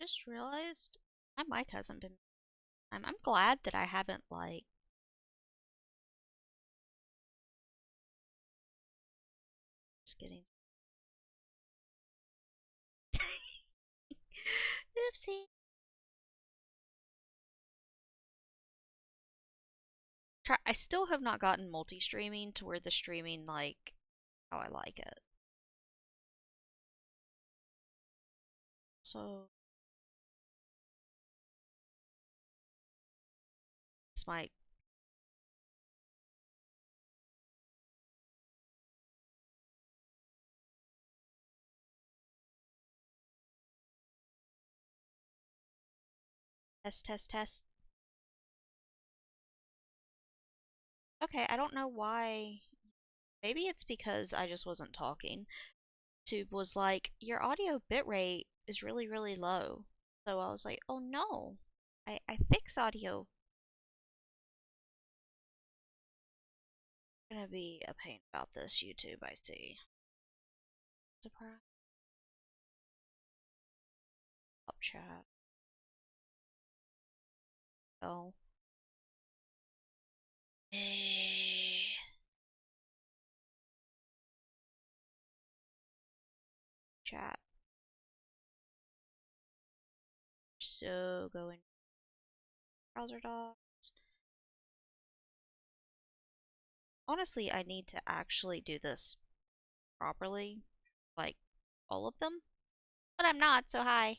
just realized my mic hasn't been. I'm glad that I haven't like. Just kidding. Oopsie. I still have not gotten multi-streaming to where the streaming like how I like it. So this might test test test. Okay, I don't know why. Maybe it's because I just wasn't talking. YouTube was like, your audio bitrate is really, really low. So I was like, oh no, I fix audio. Gonna be a pain about this YouTube, I see. Surprise. Up chat. Oh. Chat. So going browser docs. Honestly, I need to actually do this properly, like all of them. But I'm not, so hi.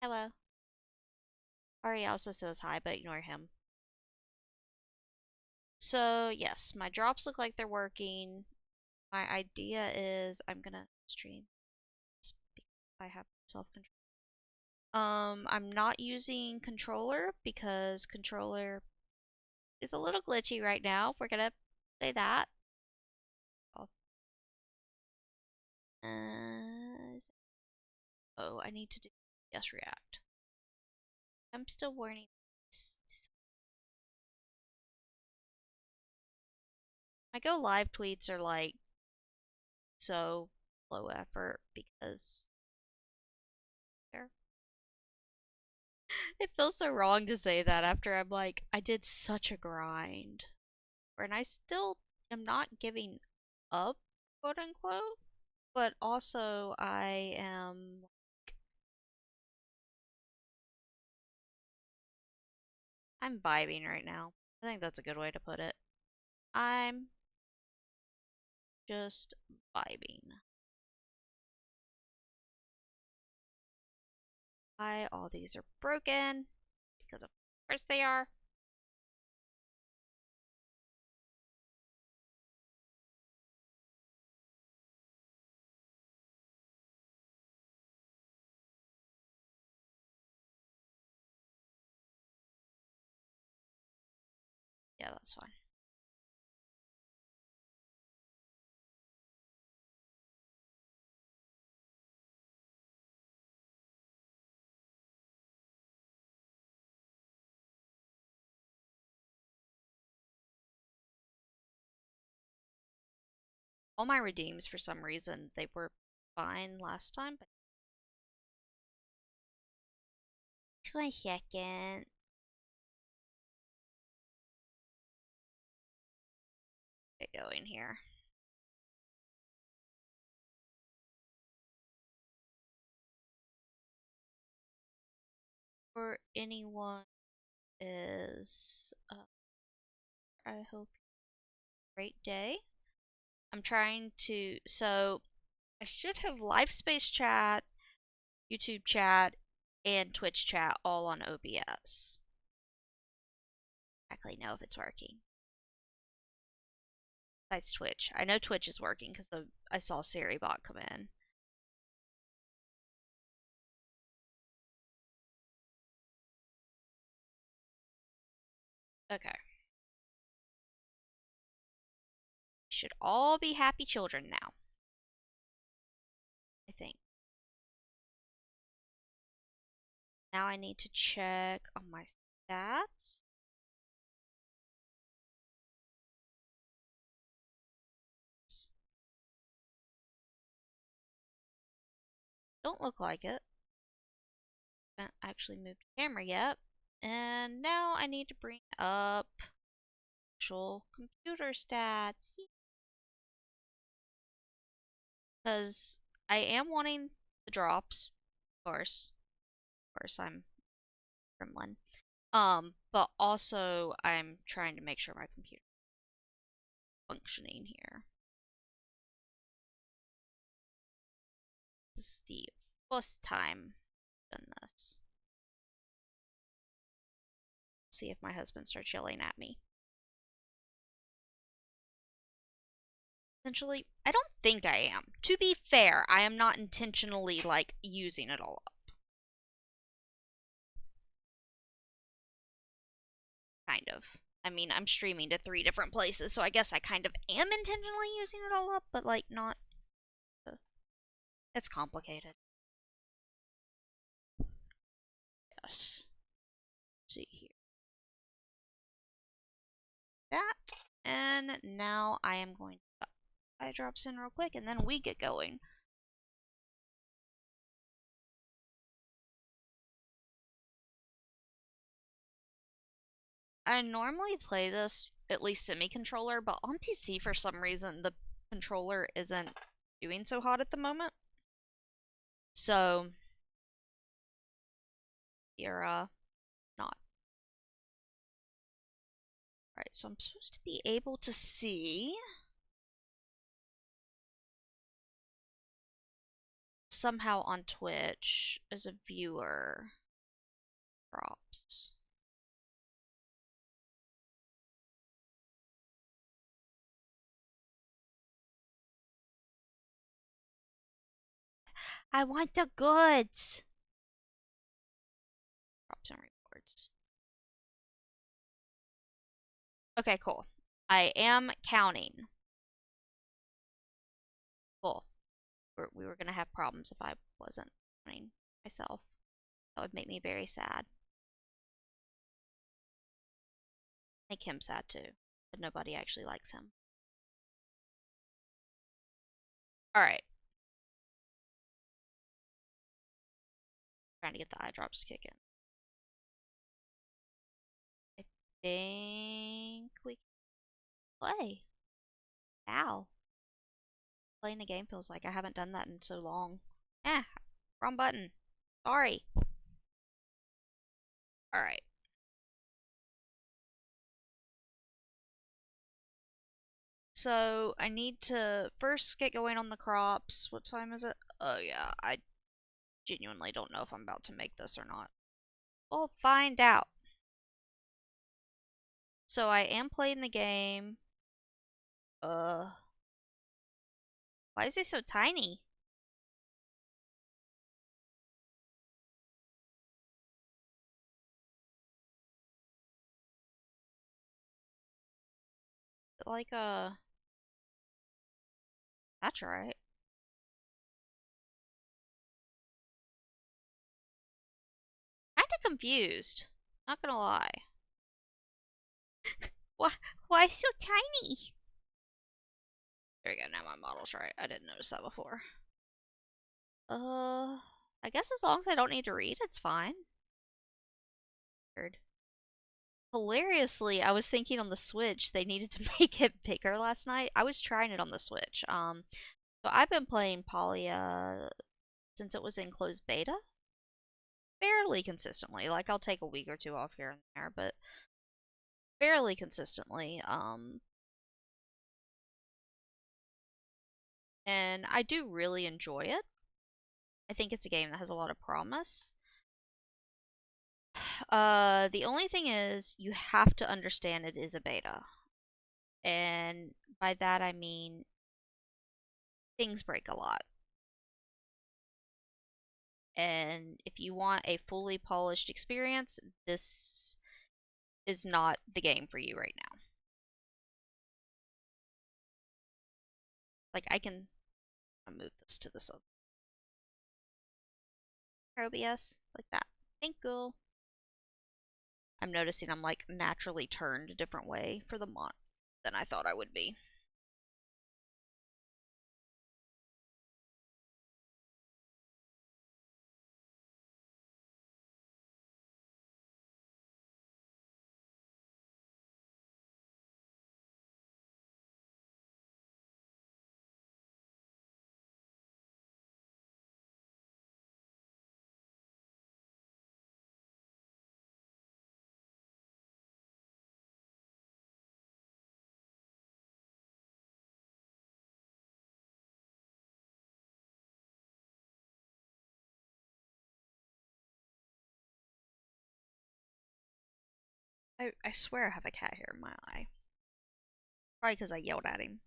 Hello. Ari also says hi, but ignore him. So, yes, my drops look like they're working. My idea is I'm gonna stream because I have self-control. I'm not using controller because controller is a little glitchy right now. We're gonna say that. Uh, oh, I need to do yes React. I'm still warning. My go live tweets are like so low effort because they're. It feels so wrong to say that after I'm like, I did such a grind. And I still am not giving up, quote unquote, but also I am. I'm vibing right now. I think that's a good way to put it. I'm just vibing. Why all these are broken? Because of course they are. Yeah, that's fine. All my redeems, for some reason, they were fine last time, but 22nd. Get going here. For anyone is, I hope great day. I'm trying to, so I should have live space chat, YouTube chat, and Twitch chat all on OBS. Exactly know if it's working. Besides Twitch. I know Twitch is working because I saw SiriBot come in. Okay. Should all be happy children now. I think. Now I need to check on my stats. Don't look like it. haven't actually moved the camera yet. And now I need to bring up actual computer stats. Because I am wanting the drops, of course. Of course, I'm gremlin. But also I'm trying to make sure my computer is functioning here. This is the first time I've done this. See if my husband starts yelling at me. Essentially, I don't think I am. To be fair, I am not intentionally, like, using it all up. Kind of. I mean, I'm streaming to 3 different places, so I guess I kind of am intentionally using it all up, but, like, not. It's complicated. Yes. Let's see here. That. And now I am going to put eye drops in real quick, and then we get going. I normally play this at least semi-controller, but on PC for some reason the controller isn't doing so hot at the moment. So you're not. Alright, so I'm supposed to be able to see somehow on Twitch as a viewer drops. I want the goods! Drops and rewards. Okay, cool. I am counting. Cool. We were gonna have problems if I wasn't counting myself. That would make me very sad. Make him sad too, but nobody actually likes him. Alright. Trying to get the eye drops to kick in. I think we can play. Ow. Playing a game feels like I haven't done that in so long. Eh, wrong button. Sorry. Alright. So I need to first get going on the crops. What time is it? Oh yeah, I genuinely don't know if I'm about to make this or not. We'll find out. So I am playing the game. Uh, why is it so tiny? Like that's right. Kinda confused. Not gonna lie. Why why so tiny? There we go, now my model's right. I didn't notice that before. I guess as long as I don't need to read, it's fine. Weird. Hilariously, I was thinking on the Switch they needed to make it bigger last night. I was trying it on the Switch. So I've been playing Palia since it was in closed beta fairly consistently. Like I'll take a week or two off here and there, but fairly consistently. And I do really enjoy it. I think it's a game that has a lot of promise. The only thing is you have to understand it is a beta. And by that I mean things break a lot. And if you want a fully polished experience, this is not the game for you right now. Like I can move this to the side. OBS like that. Thank you. I'm noticing I'm like naturally turned a different way for the month than I thought I would be. I swear I have a cat hair in my eye. Probably because I yelled at him.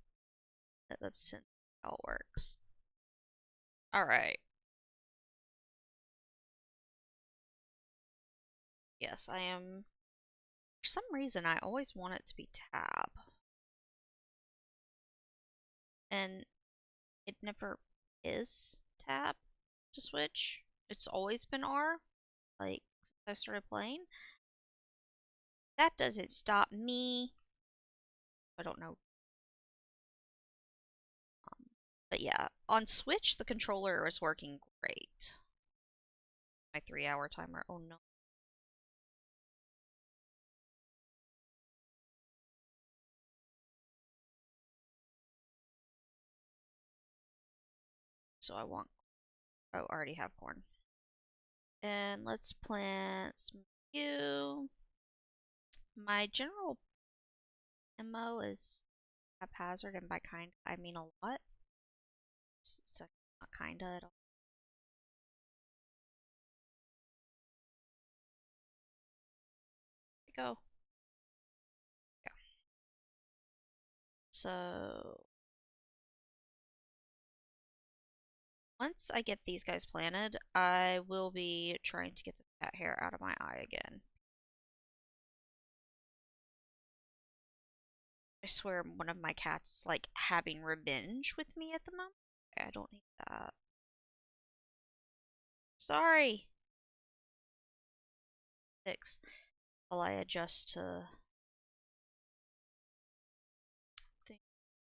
That's how it works. Alright. Yes, I am. For some reason, I always want it to be tab. And it never is tab to switch. It's always been R, like, since I started playing. That doesn't stop me. I don't know. Um, but yeah, on Switch, the controller is working great. My 3 hour timer. Oh no. So I want. Oh, I already have corn. And let's plant some you. My general MO is haphazard, and by kind, I mean a lot. It's not kinda at all. Go. Yeah. So once I get these guys planted, I will be trying to get this cat hair out of my eye again. I swear one of my cats is like having revenge with me at the moment. Okay, I don't need that. Sorry. Six. While I adjust to thing.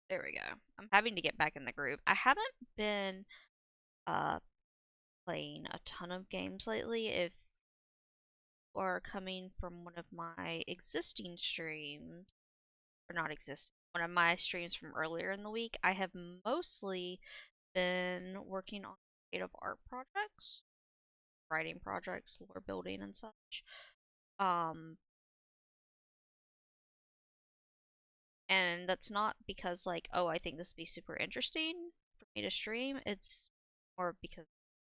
There we go. I'm having to get back in the groove. I haven't been uh playing a ton of games lately. If you are coming from one of my existing streams, or not existing, one of my streams from earlier in the week, I have mostly been working on creative art projects, writing projects, lore building, and such. Um, and that's not because like, oh, I think this would be super interesting for me to stream. It's more because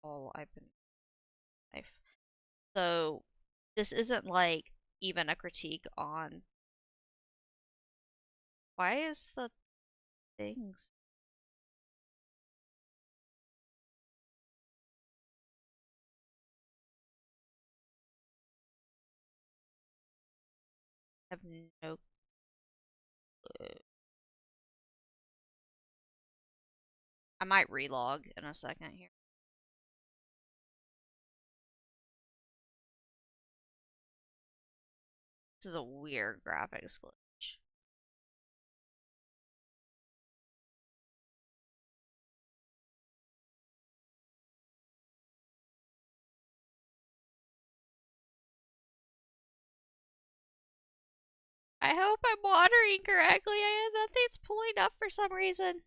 all I've been life. So this isn't like even a critique on why is the things have no clue. I might relog in a second here. This is a weird graphics glitch. I hope I'm watering correctly. Nothing's pulling up for some reason.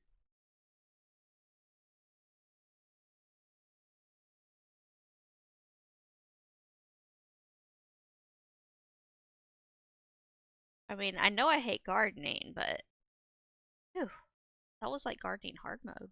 I mean, I know I hate gardening, but whew, that was like gardening hard mode.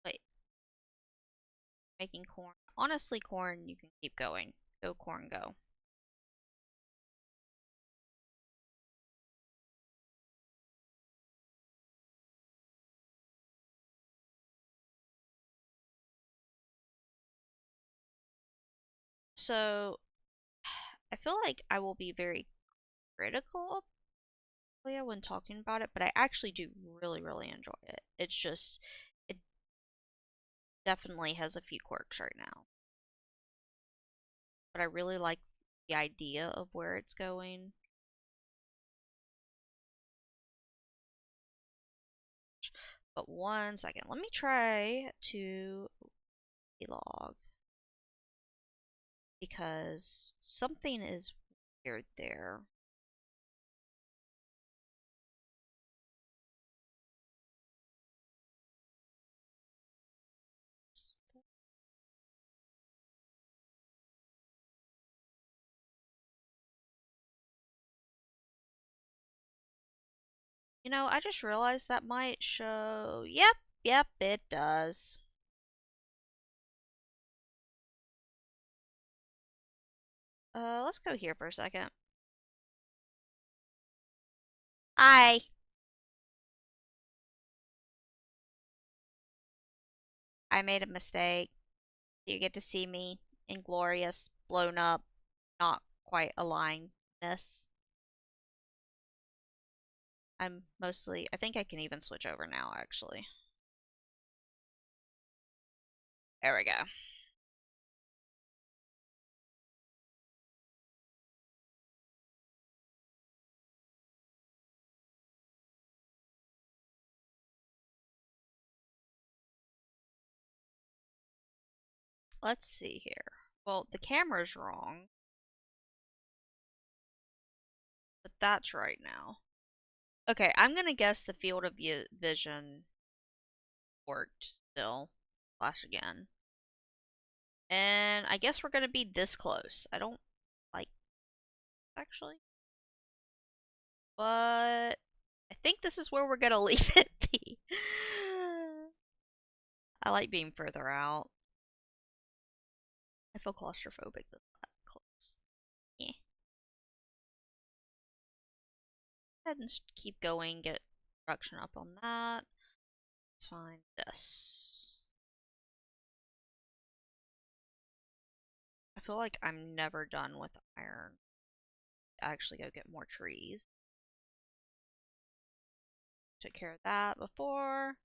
Wait, making corn. Honestly, corn, you can keep going. Go, corn, go. So, I feel like I will be very critical of Palia when talking about it, but I actually do really, really enjoy it. It's just, it definitely has a few quirks right now. But I really like the idea of where it's going. But one second, let me try to log because something is weird there. You know, I just realized that might show. Yep, yep, it does. Let's go here for a second. Hi. I made a mistake. You get to see me inglorious, blown up, not quite alignedness. I'm mostly. I think I can even switch over now, actually. There we go. Let's see here. Well, the camera's wrong, but that's right now. Okay, I'm gonna guess the field of vision worked still. Flash again. And I guess we're gonna be this close. I don't like actually, but I think this is where we're gonna leave it be. I like being further out. I feel claustrophobic this close. Yeah. Go ahead and keep going, get production up on that. Let's find this. I feel like I'm never done with iron. Actually go get more trees. Took care of that before.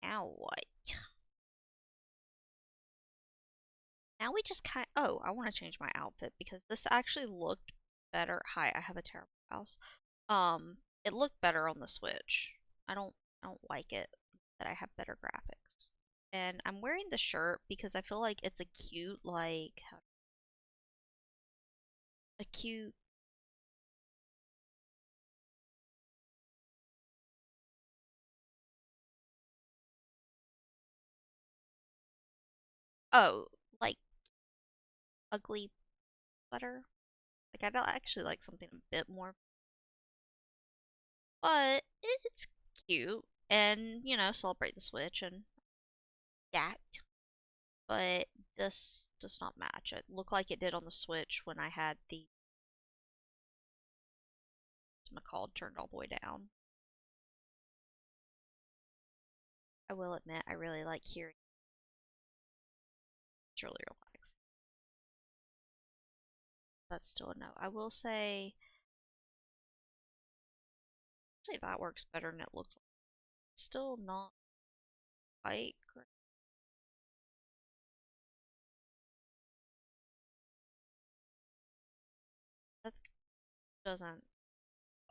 Now what? Now we just oh, I want to change my outfit because this actually looked better. Hi, I have a terrible house. It looked better on the Switch. I don't like it that I have better graphics. And I'm wearing the shirt because I feel like it's a cute like a cute. Oh, like ugly sweater. Like I don't actually like something a bit more, but it's cute and celebrate the Switch and that. But this does not match. It looked like it did on the Switch when I had the called turned all the way down. I will admit I really like hearing. It's really relaxing. That's still a no. I will say actually that works better than it looked like. It's still not quite great. That doesn't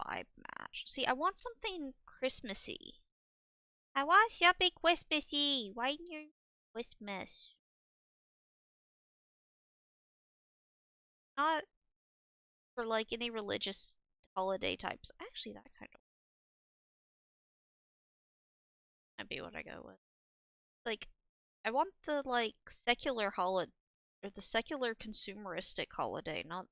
vibe match. See, I want something Christmassy. I want something Christmassy. Why near Christmas? Not for like any religious holiday types. Actually, that kind of might be what I go with. Like, I want the like secular holiday or the secular consumeristic holiday, not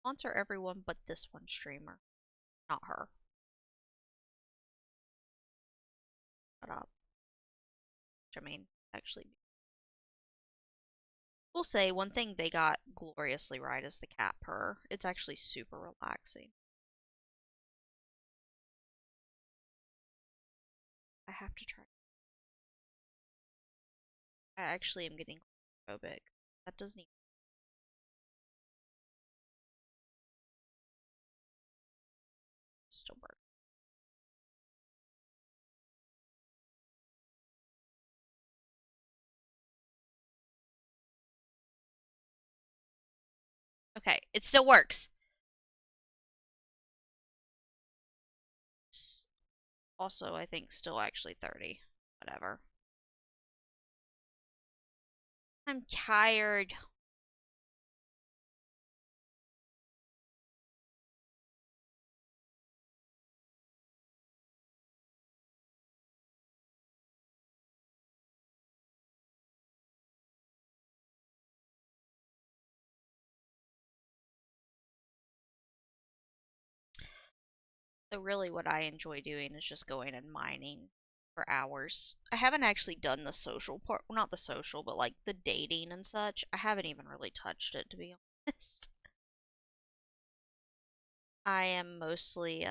sponsor everyone but this one streamer, not her. Shut up. Which I mean, actually, we'll say one thing they got gloriously right is the cat purr. It's actually super relaxing. I have to try. I actually am getting claustrophobic. That doesn't even still work. Okay, it still works. It's also, I think, still actually 30. Whatever. I'm tired. So really what I enjoy doing is just going and mining for hours. I haven't actually done the social part, well, not the social, but like the dating and such. I haven't even really touched it, to be honest. I am mostly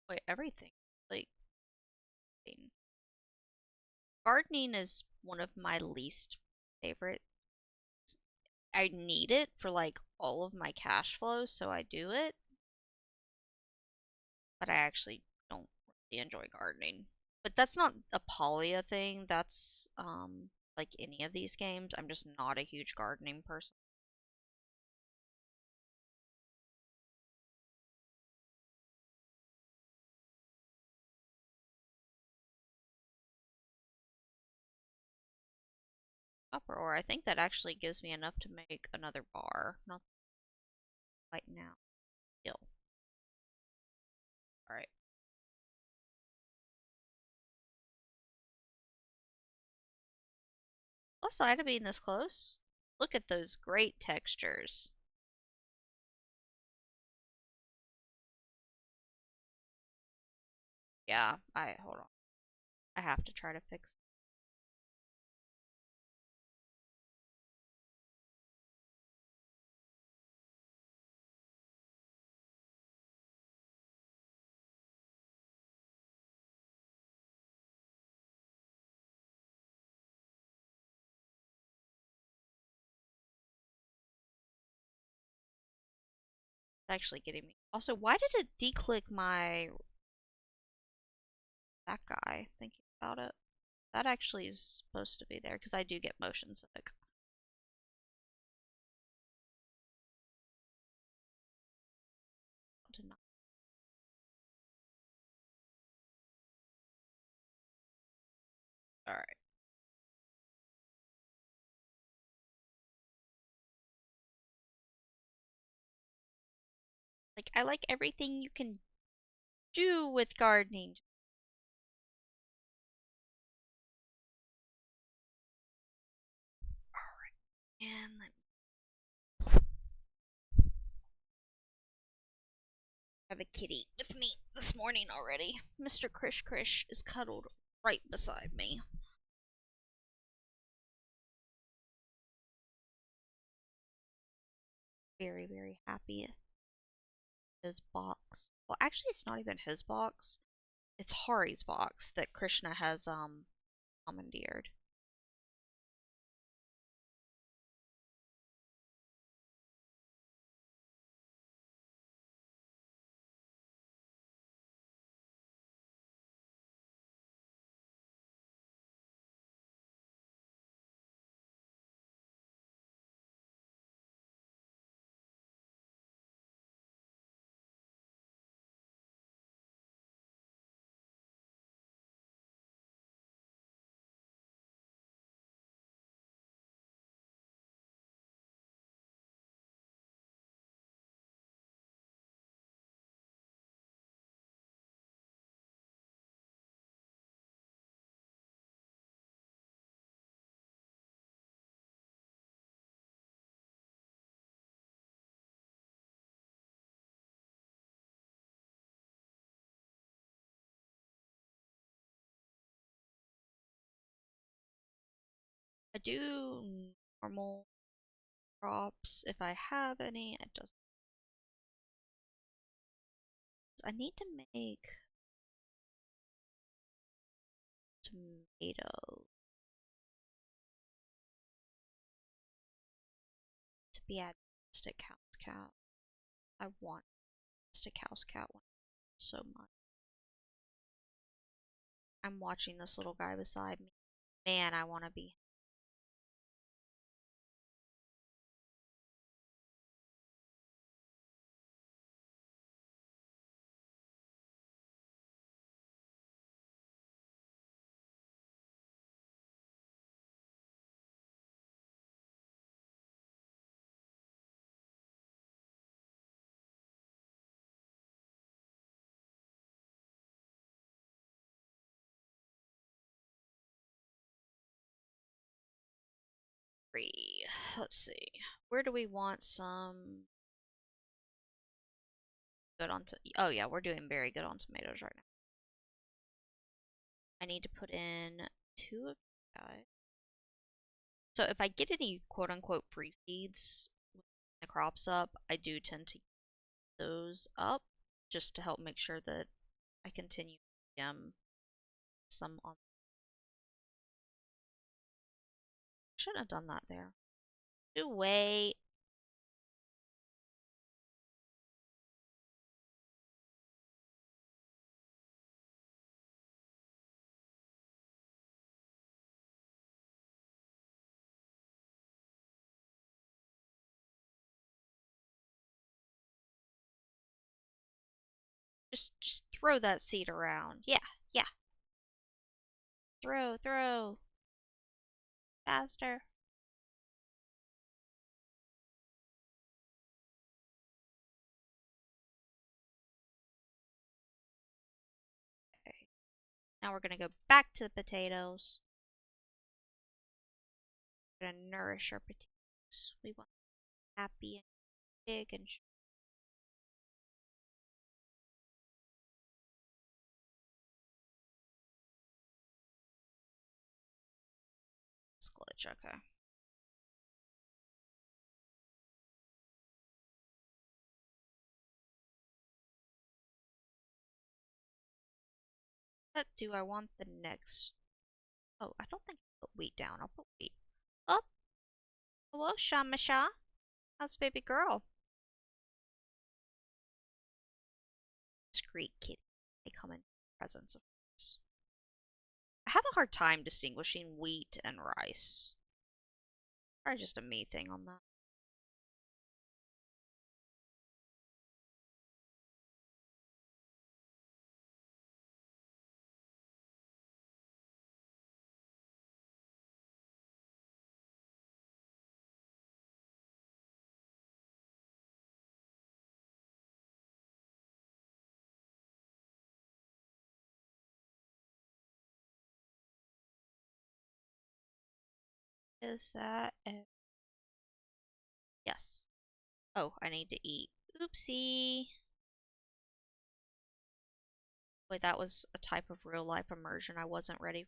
wait, everything. Like gardening is one of my least favorite. I need it for like all of my cash flow, so I do it, but I actually don't really enjoy gardening. But that's not a Palia thing. That's like any of these games. I'm just not a huge gardening person. Copper ore. I think that actually gives me enough to make another bar. Not right now. Still. Alright. Plus side of being this close. Look at those great textures. Yeah, I hold on. I have to try to fix. It's actually getting me. Also, why did it declick my that guy? Thinking about it. That actually is supposed to be there because I do get motion sick. Did not. All right. Like I like everything you can do with gardening. All right. And let me have a kitty with me this morning already. Mr. Krish Krish is cuddled right beside me. Very, very happy. His box. Well, actually, it's not even his box. It's Hari's box that Krishna has commandeered. I do normal crops if I have any. It doesn't. I need to make tomato to be at stick house cat. I want stick house cat one so much. I'm watching this little guy beside me. Man, I want to be. Three. Let's see. Where do we want some good on to oh yeah, we're doing very good on tomatoes right now. I need to put in two of these guys. So if I get any quote unquote free seeds when the crops up, I do tend to use those up just to help make sure that I continue some on. Shouldn't have done that there. Do wait. Just throw that seed around. Yeah, yeah. Throw. Faster. Okay. Now we're gonna go back to the potatoes. We're gonna nourish our potatoes. We want happy and big and glitch. Okay. What do I want the next? Oh, I don't think I'll put wheat down. I'll put wheat. Oh, hello, Shamasha. How's baby girl? Discreet kitty. They come in presence, of course. I have a hard time distinguishing wheat and rice. Or just a me thing on that. Is that a... Yes. Oh, I need to eat. Oopsie. Wait, that was a type of real life immersion I wasn't ready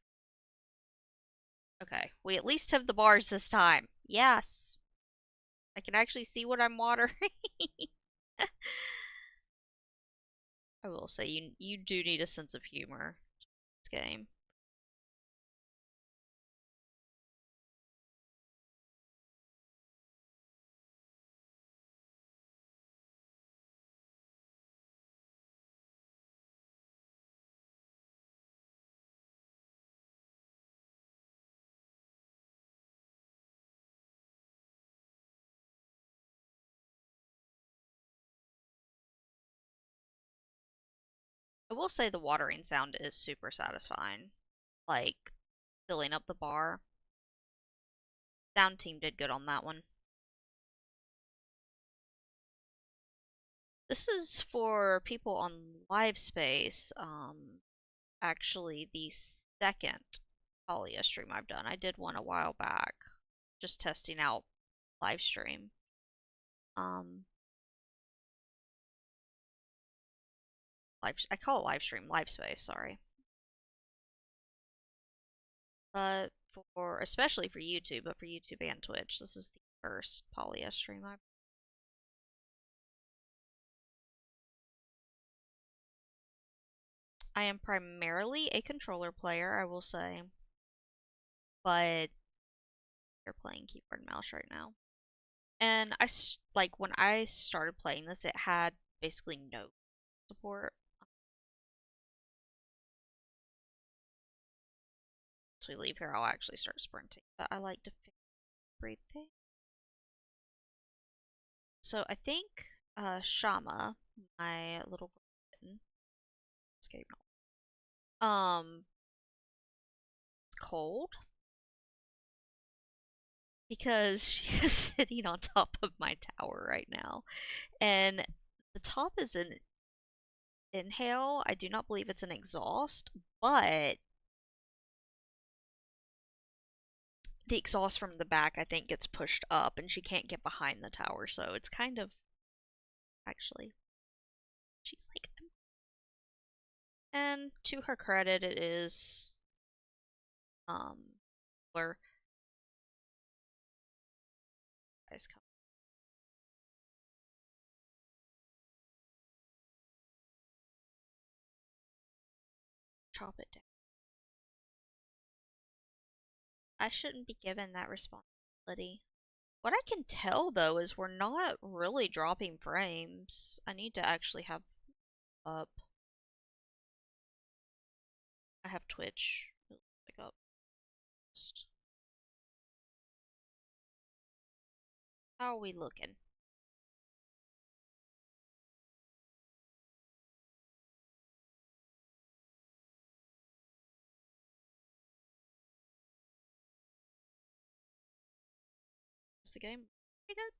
for. Okay, we at least have the bars this time. Yes. I can actually see what I'm watering. I will say you do need a sense of humor in this game. I will say the watering sound is super satisfying. Like filling up the bar. Sound team did good on that one. This is for people on live space. Actually the second Palia stream I've done. I did one a while back, just testing out live stream. Um, I call it live stream, live space. Sorry, but for especially for YouTube, but for YouTube and Twitch, this is the first Palia stream I've. I am primarily a controller player, I will say, but you're playing keyboard and mouse right now. And like when I started playing this, it had basically no support. Once we leave here, I'll actually start sprinting. But I like to fix everything. So I think Shama, my little kitten, escape it's cold because she is sitting on top of my tower right now. And the top is an inhale. I do not believe it's an exhaust, but the exhaust from the back, I think, gets pushed up and she can't get behind the tower. So it's kind of actually, she's like, and to her credit, it is, um, where guys come chop it down. I shouldn't be given that responsibility. What I can tell though is we're not really dropping frames. I need to actually have up. I have Twitch. Pick up. How are we looking? Is the game pretty good?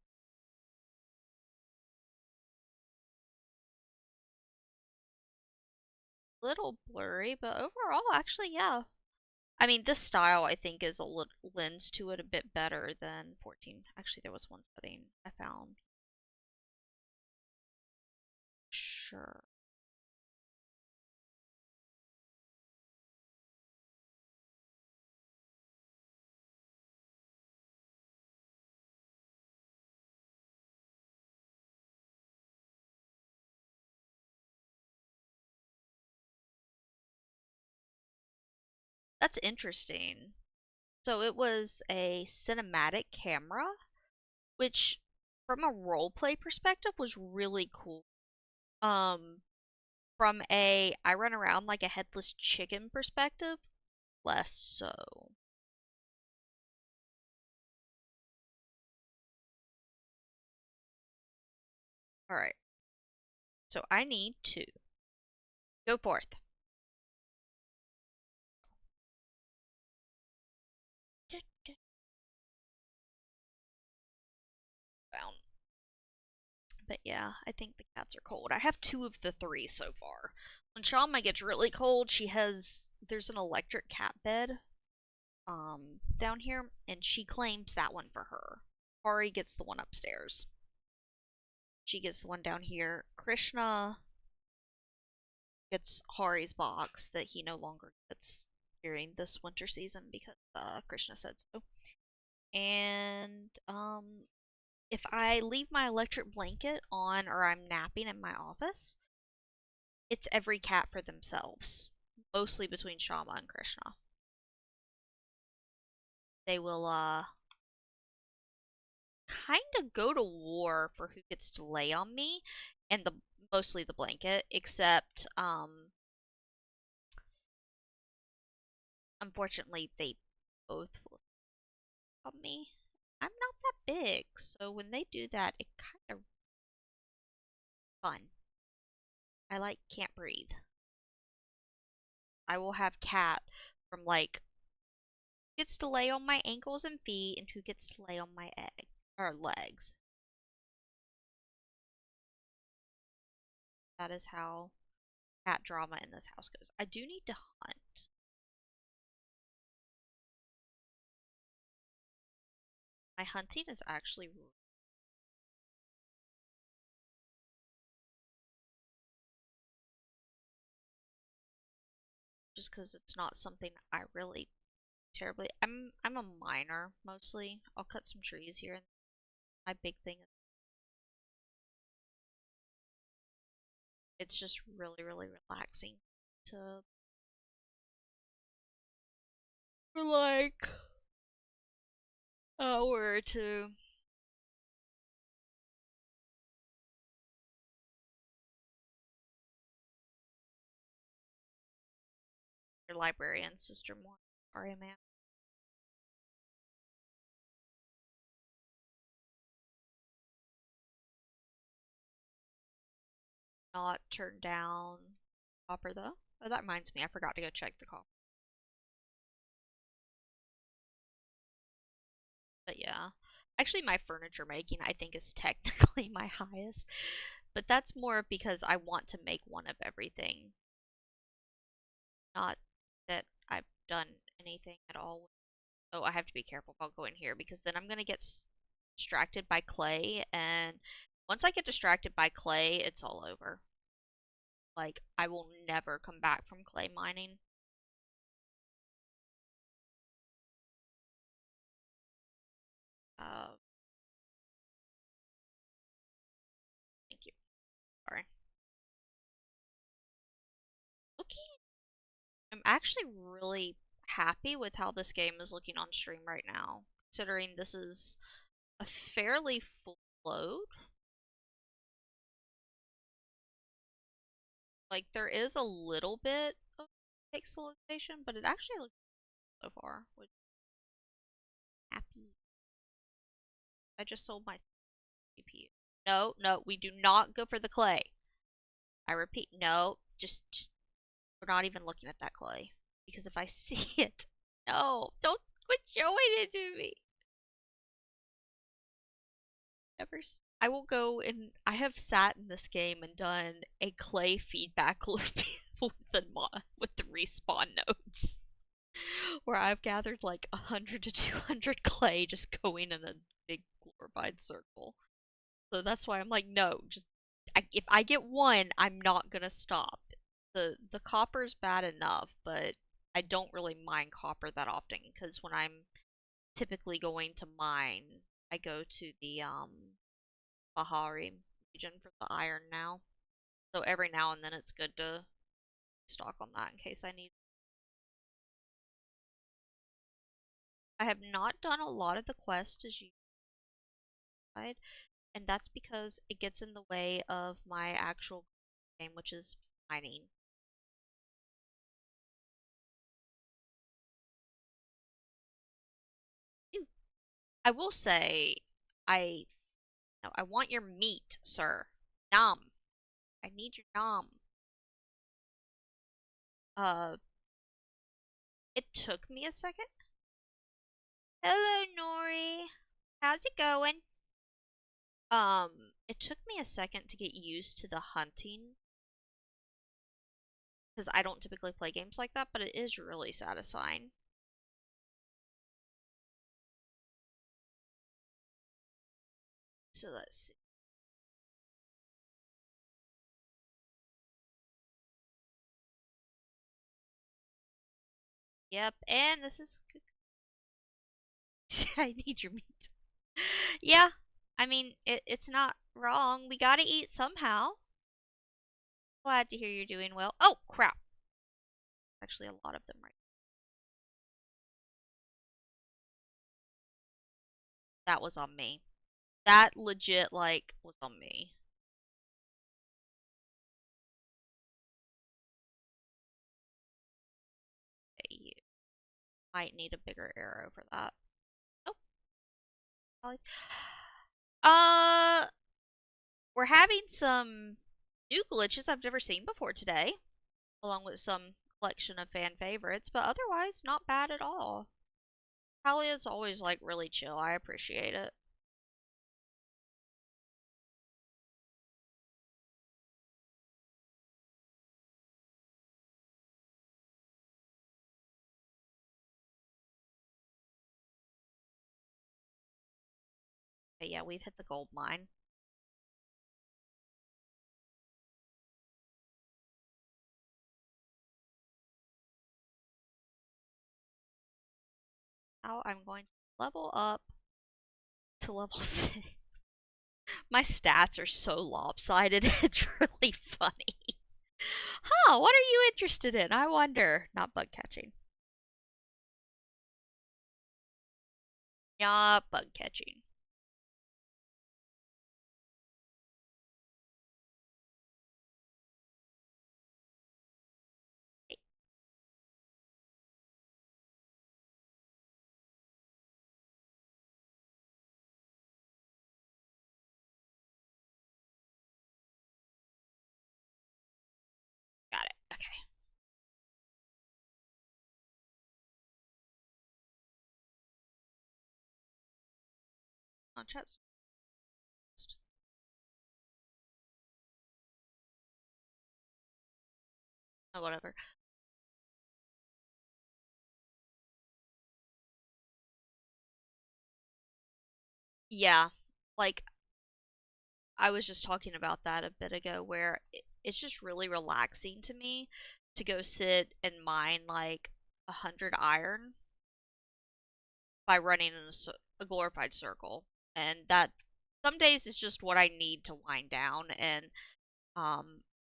Little blurry, but overall, actually, yeah. I mean, this style I think is a little lends to it a bit better than 14. Actually, there was one setting I found. Sure. That's interesting. So it was a cinematic camera, which from a roleplay perspective was really cool. Um, from a I run around like a headless chicken perspective, less so. All right. So I need to go forth. Found. But yeah, I think the cats are cold. I have two of the three so far. When Shama gets really cold, there's an electric cat bed down here, and she claims that one for her. Hari gets the one upstairs. She gets the one down here. Krishna gets Hari's box that he no longer gets during this winter season because Krishna said so. And if I leave my electric blanket on or I'm napping in my office, it's every cat for themselves, mostly between Shama and Krishna. They will kind of go to war for who gets to lay on me and the mostly the blanket, except unfortunately they both will on me. I'm not that big, so when they do that, it kind of fun. I like can't breathe. I will have cat from like gets to lay on my ankles and feet and who gets to lay on my egg or legs. That is how cat drama in this house goes. I do need to hunt. My hunting is actually just because it's not something I really terribly. I'm a miner mostly. I'll cut some trees here. And my big thing is it's just really relaxing to for like hour or two. Your librarian sister more. Sorry, man. Not turned down copper though. Oh, that reminds me, I forgot to go check the copper. But yeah. Actually, my furniture making, I think, is technically my highest. But that's more because I want to make one of everything. Not that I've done anything at all. So I have to be careful about going here because then I'm gonna get distracted by clay, and once I get distracted by clay, it's all over. Like, I will never come back from clay mining. Uh, thank you. Sorry. Looking, I'm actually really happy with how this game is looking on stream right now, considering this is a fairly full load. Like, there is a little bit of pixelization, but it actually looks good so far, which I'm happy. I just sold my CPU. No, no, we do not go for the clay. I repeat, no, just we're not even looking at that clay. Because if I see it, no, don't quit showing it to me. Never. I will go and I have sat in this game and done a clay feedback loop with the respawn nodes, where I've gathered like 100 to 200 clay just going in a big glorified circle. So that's why I'm like, no, just if I get one, I'm not gonna stop. The copper's bad enough, but I don't really mine copper that often because when I'm typically going to mine, I go to the Bahari region for the iron now. So every now and then it's good to stock on that in case I need. I have not done a lot of the quests as you said, and that's because it gets in the way of my actual game, which is mining. I will say, I no, I want your meat, sir. Nom. I need your nom. Uh, it took me a second. Hello, Nori. How's it going? It took me a second to get used to the hunting because I don't typically play games like that, but it is really satisfying. So let's see. Yep, and this is. I need your meat. Yeah, I mean, it's not wrong. We gotta eat somehow. Glad to hear you're doing well. Oh, crap. Actually, a lot of them right. That was on me. That legit, like, was on me. Okay, you might need a bigger arrow for that. Nope, probably. Uh, we're having some new glitches I've never seen before today, along with some collection of fan favorites, but otherwise not bad at all. Palia is always like really chill. I appreciate it. But yeah, we've hit the gold mine. Now I'm going to level up to level 6. My stats are so lopsided, it's really funny. Huh, what are you interested in? I wonder. Not bug catching. Not bug catching. Hey, got it. Okay. On chat. Oh, whatever. Yeah, like I was just talking about that a bit ago, where it's just really relaxing to me to go sit and mine like 100 iron by running in a glorified circle, and that some days is just what I need to wind down. And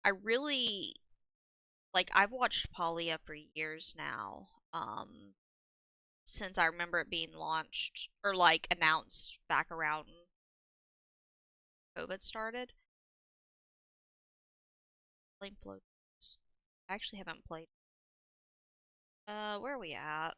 I really like I've watched Palia for years now. Since I remember it being launched or like announced back around COVID started. Flame floats. I actually haven't played. Where are we at?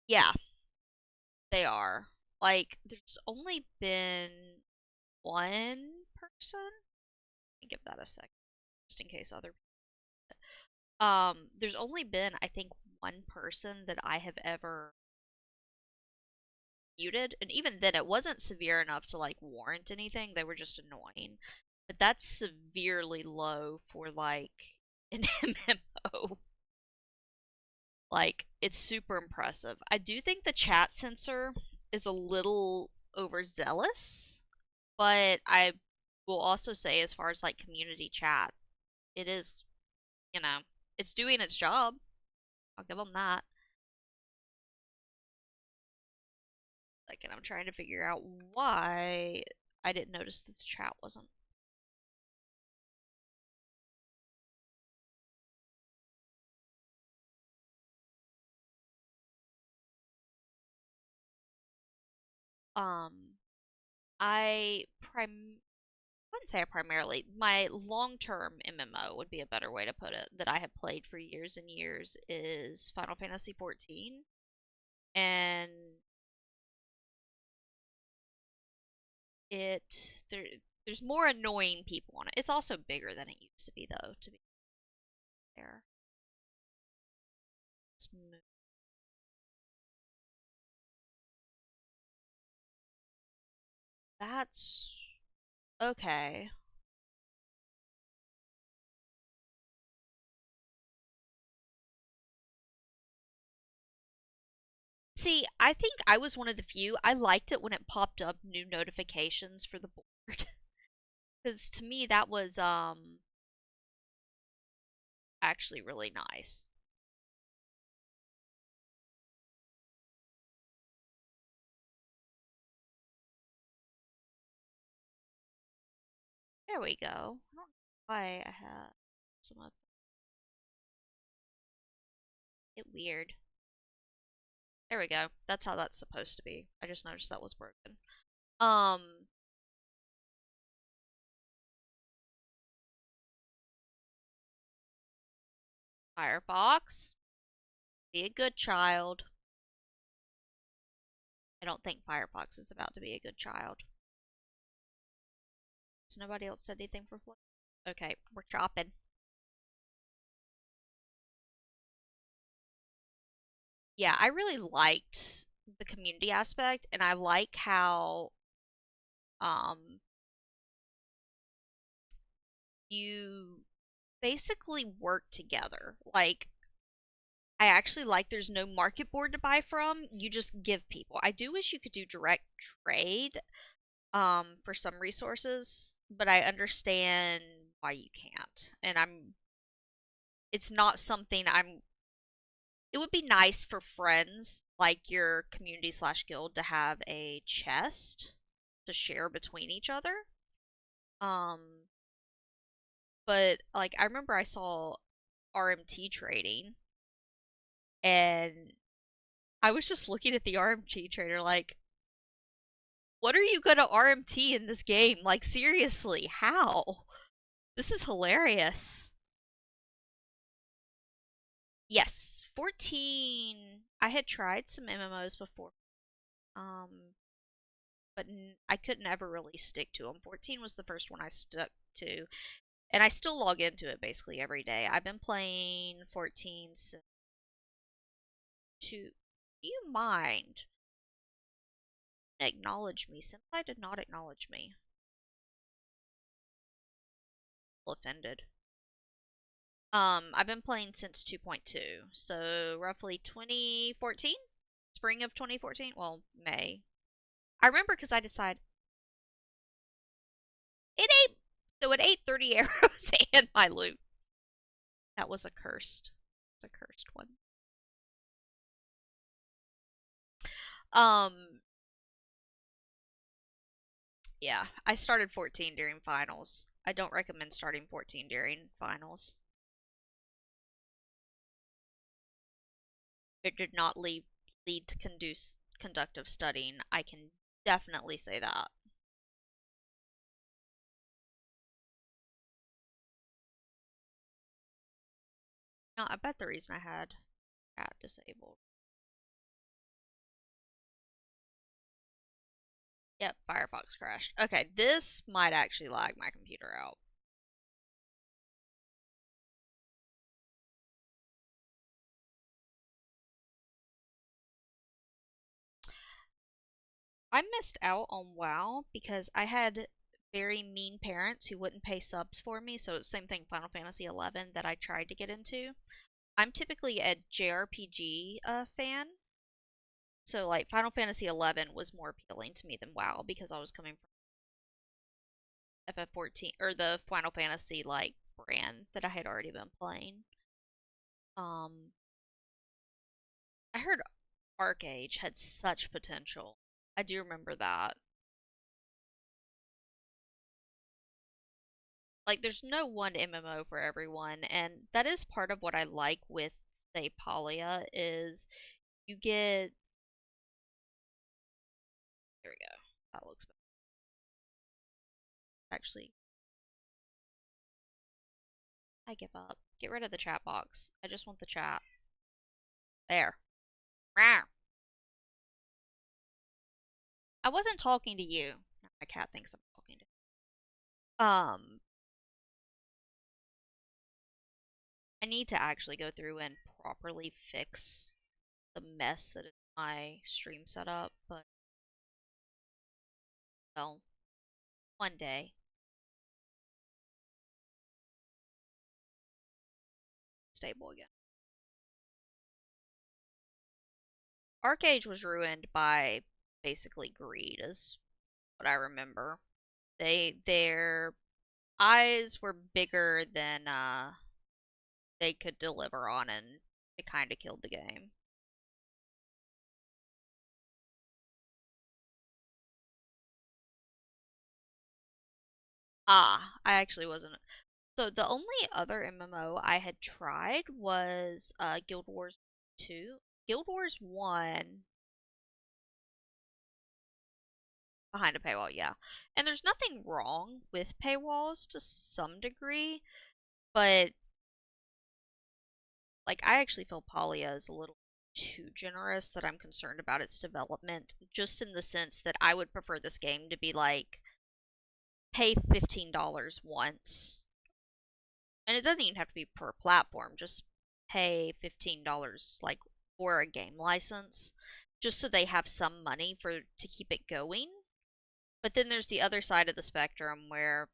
Yeah, they are. Like, there's only been one person. Let me give that a sec, just in case other. There's only been, I think, one person that I have ever muted, and even then, it wasn't severe enough to like warrant anything. They were just annoying, but that's severely low for like an MMO. Like, it's super impressive. I do think the chat censor is a little overzealous, but I will also say, as far as like community chat, it is, you know, it's doing its job. I'll give them that. Like, and I'm trying to figure out why I didn't notice that the chat wasn't. Um, I wouldn't say I primarily, my long-term MMO would be a better way to put it, that I have played for years and years is Final Fantasy 14. And there there's more annoying people on it. It's also bigger than it used to be though, to be fair. That's okay. See, I think I was one of the few. I liked it when it popped up new notifications for the board. Because to me that was actually really nice. There we go. I don't know why I had some of it weird. There we go. That's how that's supposed to be. I just noticed that was broken. Um, Firefox, be a good child. I don't think Firefox is about to be a good child. Has nobody else said anything for Flip? Okay, we're chopping. Yeah, I really liked the community aspect, and I like how um you basically work together. Like, I actually like there's no market board to buy from. You just give people. I do wish you could do direct trade for some resources, but I understand why you can't. And it's not something I'm it would be nice for friends like your community slash guild to have a chest to share between each other. Um, but like I remember I saw RMT trading and I was just looking at the RMT trader like, what are you gonna RMT in this game? Like seriously, how? This is hilarious. Yes, 14. I had tried some MMOs before. But I couldn't ever really stick to them. 14 was the first one I stuck to, and I still log into it basically every day. I've been playing 14 since two. Do you mind acknowledge me since I did not acknowledge me? Offended. I've been playing since 2.2, so roughly 2014? Spring of 2014? Well, May. I remember because I decided it ate, so it ate 30 arrows and my loot. That was a cursed one. Um, yeah, I started 14 during finals. I don't recommend starting 14 during finals. It did not lead to conductive studying. I can definitely say that. No, I bet the reason I had chat disabled. Yep, Firefox crashed. Okay, this might actually lag my computer out. I missed out on WoW because I had very mean parents who wouldn't pay subs for me, so it's same thing Final Fantasy 11 that I tried to get into. I'm typically a JRPG fan, so like Final Fantasy 11 was more appealing to me than WoW because I was coming from FF14 or the Final Fantasy like brand that I had already been playing. Um, I heard Arcade had such potential. I do remember that. Like, there's no one MMO for everyone, and that is part of what I like with, say, Palia is you get. There we go. That looks better. Actually, I give up. Get rid of the chat box. I just want the chat. There. Rawr. I wasn't talking to you. My cat thinks I'm talking to. I need to actually go through and properly fix the mess that is my stream setup, but well, one day. Stable again. Arcade was ruined by basically greed, is what I remember. Their eyes were bigger than they could deliver on, and it kind of killed the game. Ah, I actually wasn't. So the only other MMO I had tried was Guild Wars 2. Guild Wars 1 behind a paywall, yeah. And there's nothing wrong with paywalls to some degree, but like I actually feel Palia is a little too generous that I'm concerned about its development, just in the sense that I would prefer this game to be like pay $15 once. And it doesn't even have to be per platform, just pay $15 like for a game license just so they have some money for to keep it going. But then there's the other side of the spectrum where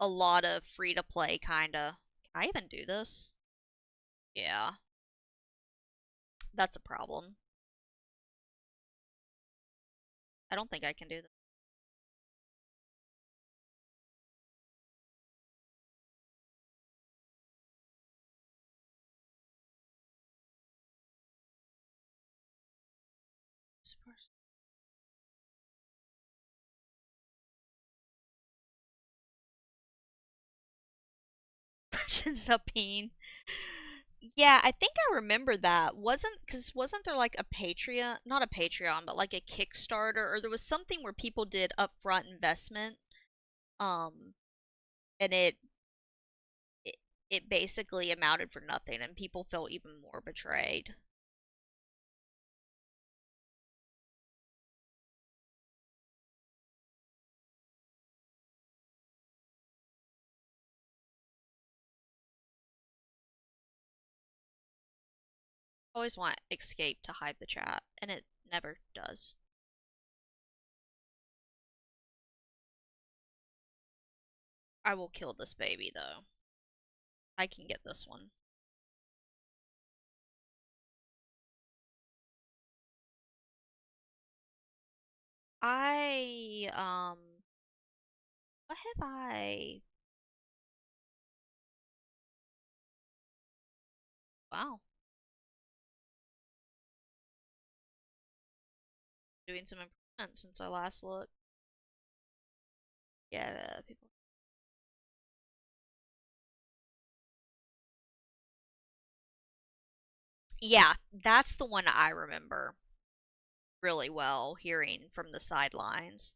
a lot of free to play kind of. Can I even do this? Yeah, that's a problem. I don't think I can do this. Ended up being. Yeah, I think I remember that. Wasn't there like a Patreon, not a Patreon, but like a Kickstarter, or there was something where people did upfront investment, um, and it it basically amounted for nothing, and people felt even more betrayed. Always want escape to hide the chat, and it never does. I will kill this baby though. I can get this one. What have I? Wow, doing some improvements since I last looked. Yeah, people. Yeah, that's the one I remember really well, hearing from the sidelines.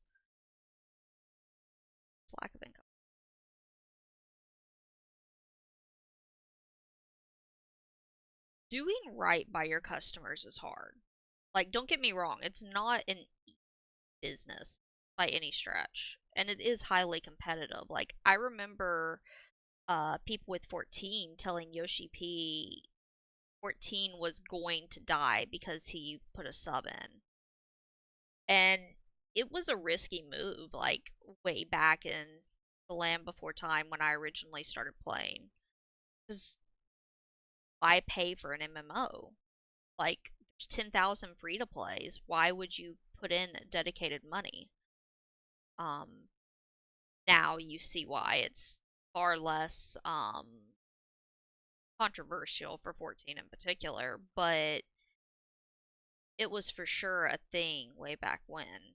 It's lack of income. Doing right by your customers is hard. Like, don't get me wrong, it's not an business by any stretch, and it is highly competitive. Like, I remember people with 14 telling Yoshi P 14 was going to die because he put a sub in. And it was a risky move, like way back in the Land Before Time when I originally started playing. Because why pay for an MMO? Like, there's 10,000 free to plays. Why would you put in dedicated money? Um, Now you see why it's far less controversial for 14 in particular, but it was for sure a thing way back when.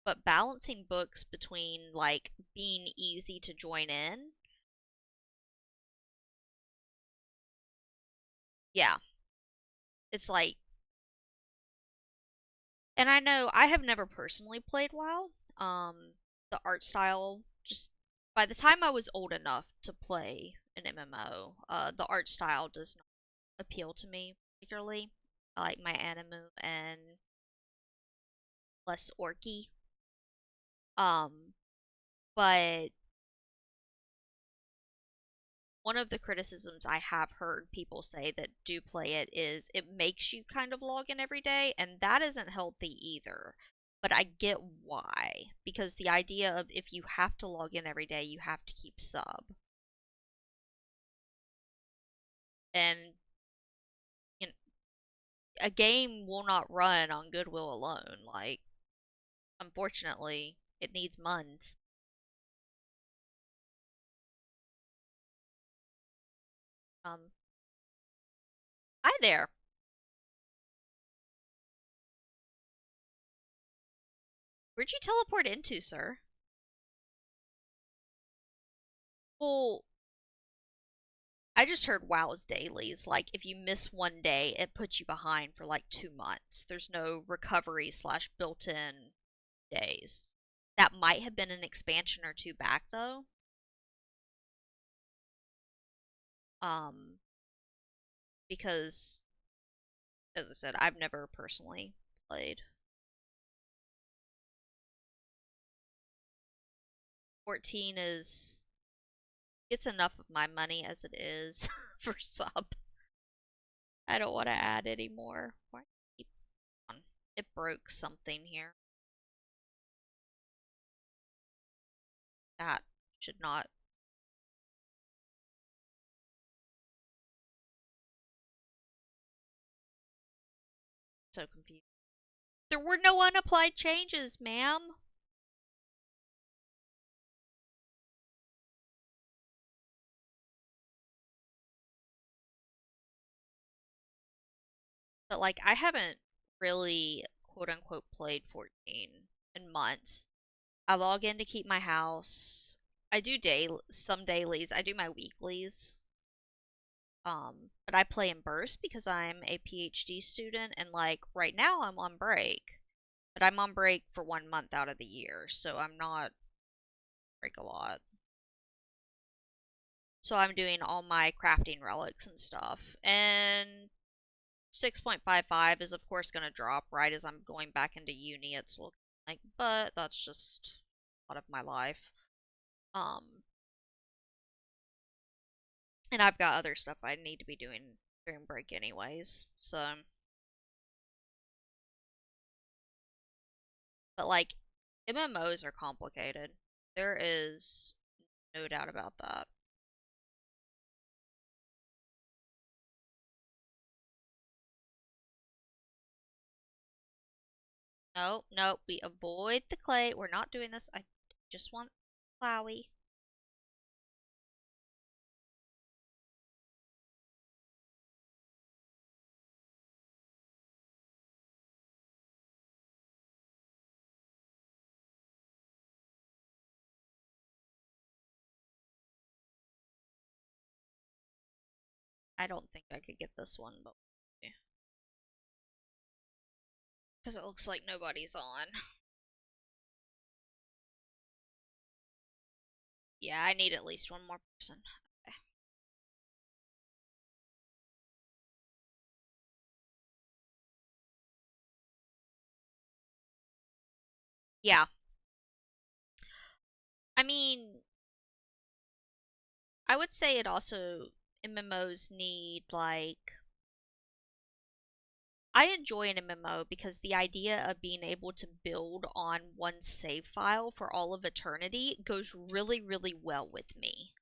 But balancing books between like being easy to join in, yeah, it's like, and I know I have never personally played WoW. The art style just by the time I was old enough to play an MMO, the art style does not appeal to me particularly. I like my anime and less orky. Um, but one of the criticisms I have heard people say that do play it is it makes you kind of log in every day, and that isn't healthy either. But I get why, because the idea of if you have to log in every day, you have to keep sub. And you know, a game will not run on goodwill alone. Like, unfortunately, it needs muns. Um, Hi there. Where'd you teleport into, sir? Well, I just heard WoW's dailies. Like, if you miss one day, it puts you behind for like 2 months. There's no recovery slash built-in days. That might have been an expansion or two back though. Um, because as I said, I've never personally played. 14 is it's enough of my money as it is for sub. I don't want to add any more. Why keep on? It broke something here. That should not. So confused. There were no unapplied changes, ma'am. But like I haven't really quote unquote played 14 in months. I log in to keep my house. I do some dailies. I do my weeklies. But I play in bursts because I'm a PhD student and like right now I'm on break. But I'm on break for 1 month out of the year, so I'm not break a lot. So I'm doing all my crafting relics and stuff. And 6.55 is of course going to drop right as I'm going back into uni. It's looking like, but that's just a lot of my life. Um, And I've got other stuff I need to be doing during break anyways. So, but like MMOs are complicated. There is no doubt about that. No, no, we avoid the clay. We're not doing this. I just want Flowey. I don't think I could get this one, but because it looks like nobody's on. Yeah, I need at least one more person. Okay. Yeah, I mean, I would say it also MMOs need like I enjoy an MMO because the idea of being able to build on one save file for all of eternity goes really, really well with me.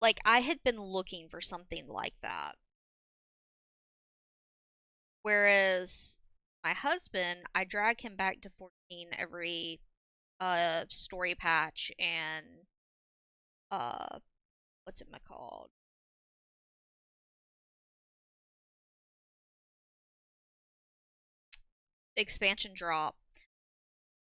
Like, I had been looking for something like that. Whereas my husband, I drag him back to 14 every story patch and uh what's it called? Expansion drop.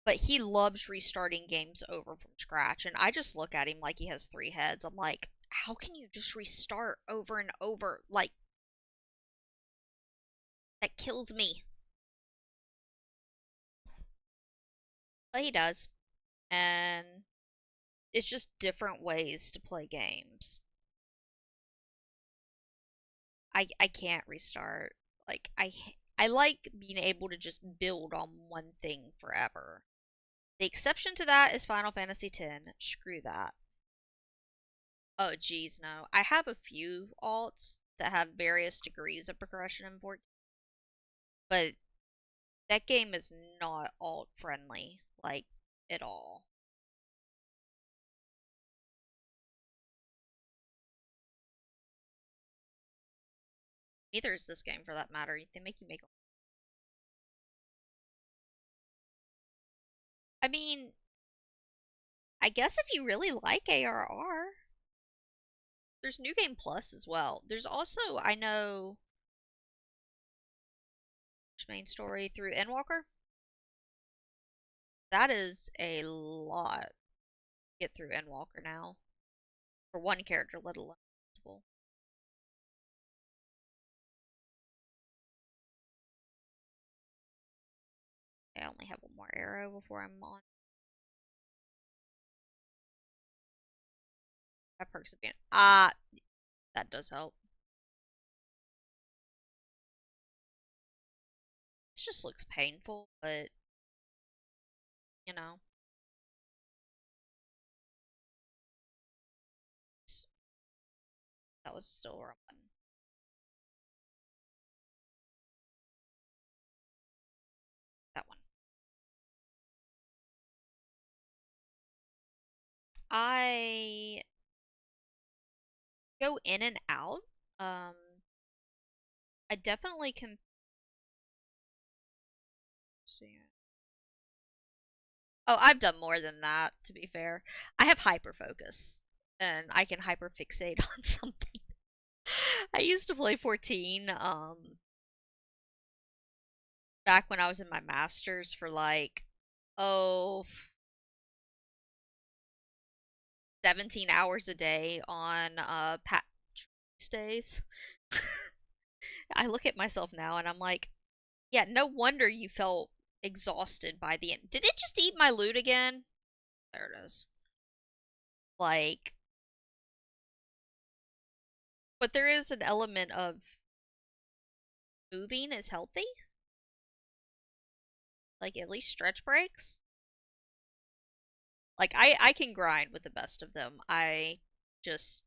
But he loves restarting games over from scratch, and I just look at him like he has three heads. I'm like, how can you just restart over and over? Like, that kills me. But he does. And it's just different ways to play games. I can't restart. Like, I like being able to just build on one thing forever. The exception to that is Final Fantasy X. Screw that. Oh, geez, no. I have a few alts that have various degrees of progression in 14, but that game is not alt friendly, like, at all. Neither is this game for that matter. They make you make. I mean, I guess if you really like ARR, there's New Game Plus as well. There's also, I know, main story through Endwalker. That is a lot to get through Endwalker now. For one character, let alone multiple. I only have one more arrow before I'm on. That perks again. Ah, that does help. This just looks painful, but you know, that was still a button. That one. I go in and out. Um, I definitely can. Oh, I've done more than that, to be fair. I have hyperfocus, and I can hyperfixate on something. I used to play 14, back when I was in my master's for like, oh, 17 hours a day on patch days. I look at myself now and I'm like, yeah, no wonder you felt exhausted by the end. Did it just eat my loot again? There it is. Like, but there is an element of moving is healthy. Like, at least stretch breaks. Like, I can grind with the best of them. I just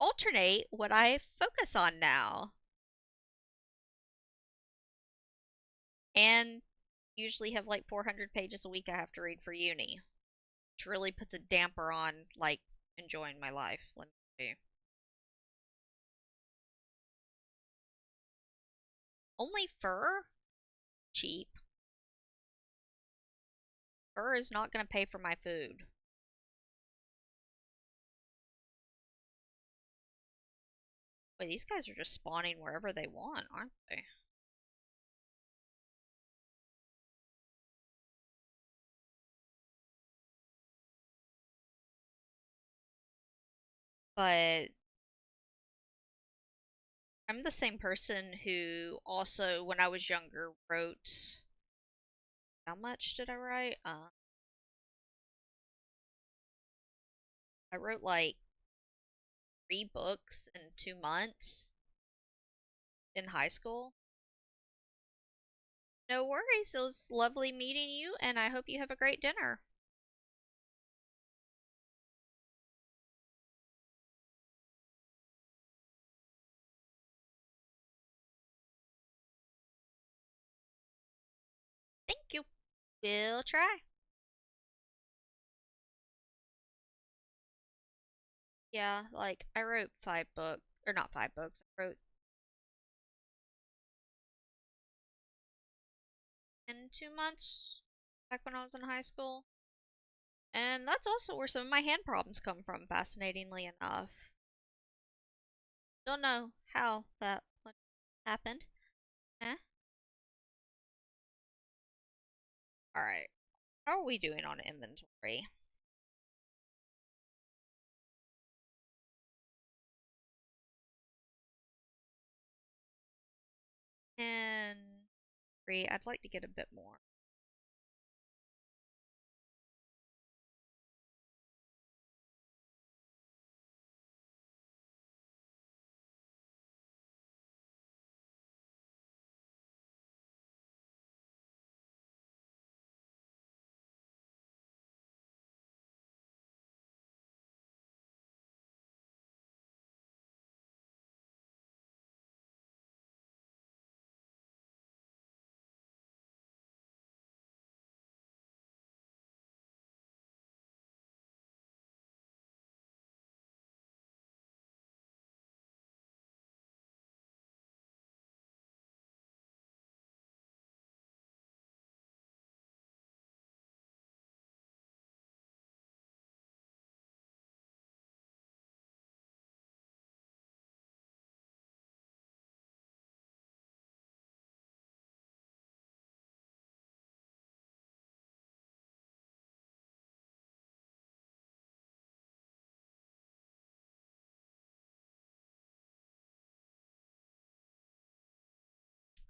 alternate what I focus on now. And usually have like 400 pages a week I have to read for uni, which really puts a damper on like enjoying my life. Let me see. Only fur? Cheap. Fur is not going to pay for my food. Wait, these guys are just spawning wherever they want, aren't they? But I'm the same person who also, when I was younger, wrote. How much did I write? I wrote like 3 books in 2 months in high school. No worries. It was lovely meeting you, and I hope you have a great dinner. Thank you. We'll try. Yeah, like I wrote 5 books, or not 5 books. I wrote in 2 months back when I was in high school. And that's also where some of my hand problems come from, fascinatingly enough. Don't know how that would happened. Eh? Alright. How are we doing on inventory? And 3. I'd like to get a bit more.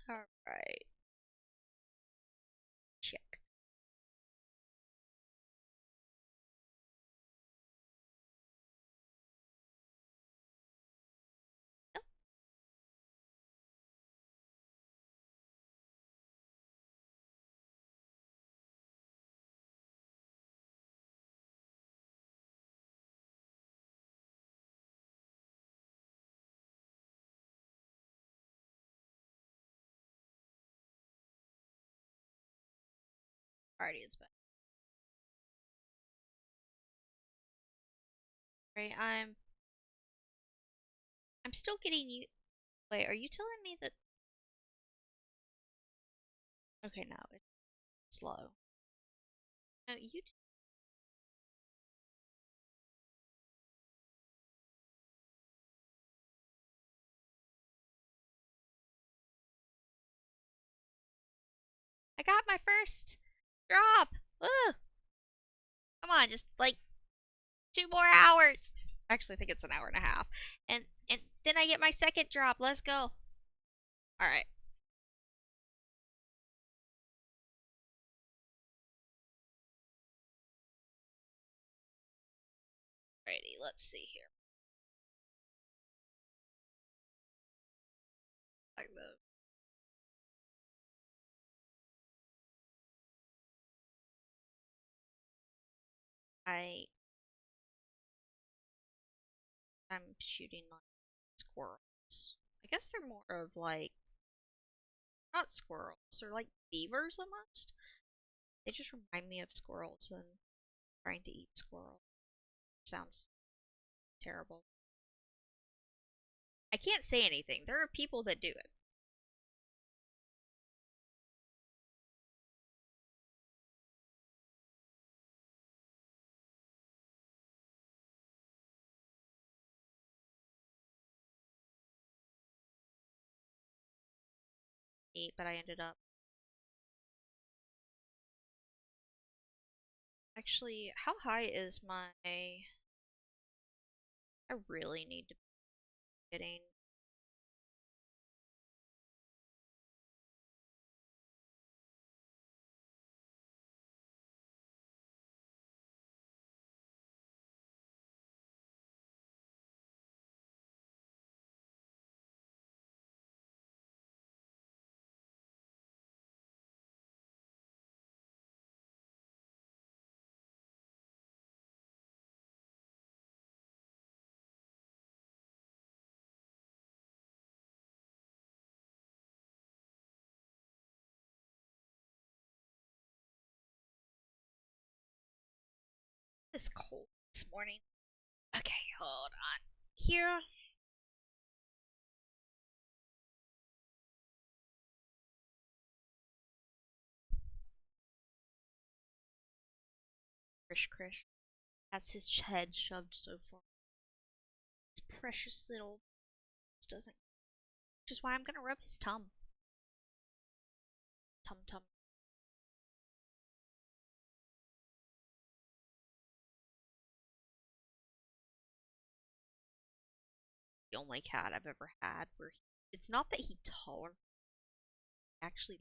Alright. Check. Oh, alrighty, it's back. Right, I'm still getting you. Wait, are you telling me that? Okay, no, it's slow. No, you. I got my first drop. Ugh. Come on, just like 2 more hours. Actually, I think it's an hour and a half. And then I get my second drop. Let's go. All right. Alrighty, let's see here. Like the I I'm shooting like squirrels. I guess they're more of like not squirrels, they're like beavers almost. They just remind me of squirrels and trying to eat squirrel. Sounds terrible. I can't say anything. There are people that do it. Eat, but I ended up actually. How high is my? I really need to be getting. It's cold this morning. Okay, hold on. Here. Krish Krish has his head shoved so far. His precious little doesn't. Which is why I'm gonna rub his tum. Tum tum. The only cat I've ever had where it's not that he tolerates. Actually,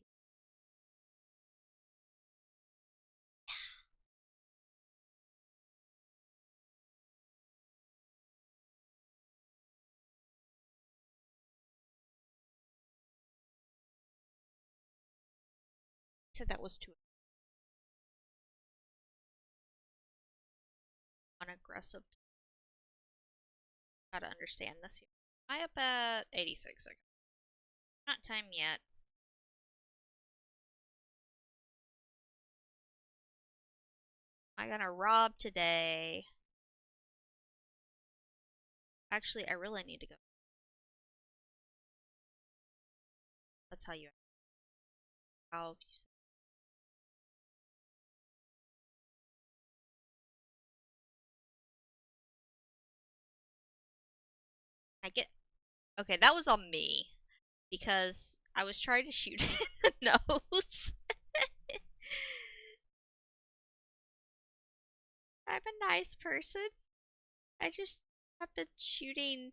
he said that was too unaggressive. Gotta understand this here. Am I up at 86? Okay. Not time yet. Am I gonna rob today? Actually, I really need to go. That's how you. How you say. I get. Okay, that was on me because I was trying to shoot it in the nose. I'm a nice person. I just have been shooting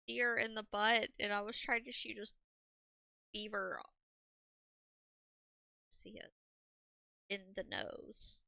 deer in the butt, and I was trying to shoot a beaver. See it in the nose.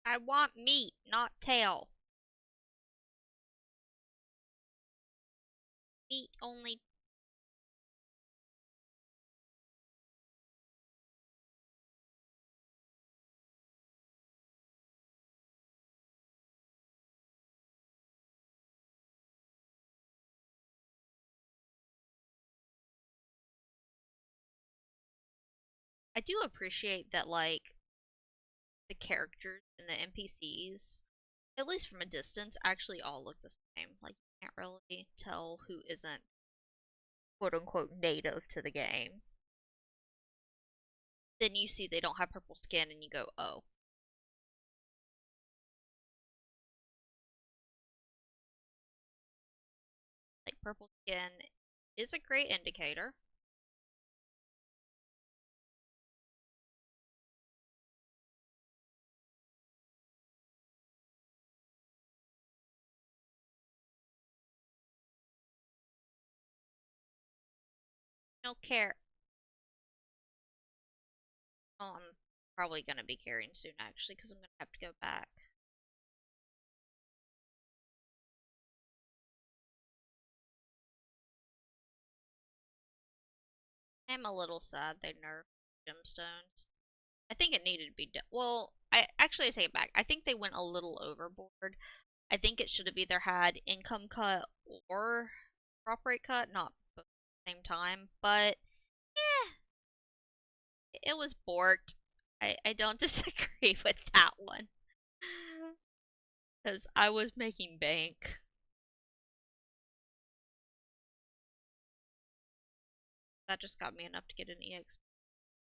I want meat, not tail. Meat only. I do appreciate that, like, the characters and the NPCs, at least from a distance, actually all look the same. Like, you can't really tell who isn't quote unquote native to the game. Then you see they don't have purple skin and you go, oh. Like, purple skin is a great indicator. No care. Oh, I'm probably gonna be carrying soon actually, because I'm gonna have to go back. I'm a little sad they nerfed gemstones. I think it needed to be done. Well, I take it back. I think they went a little overboard. I think it should have either had income cut or crop rate cut, not both at the same time. But eh, it was borked. I don't disagree with that one. Because I was making bank. That just got me enough to get an EX.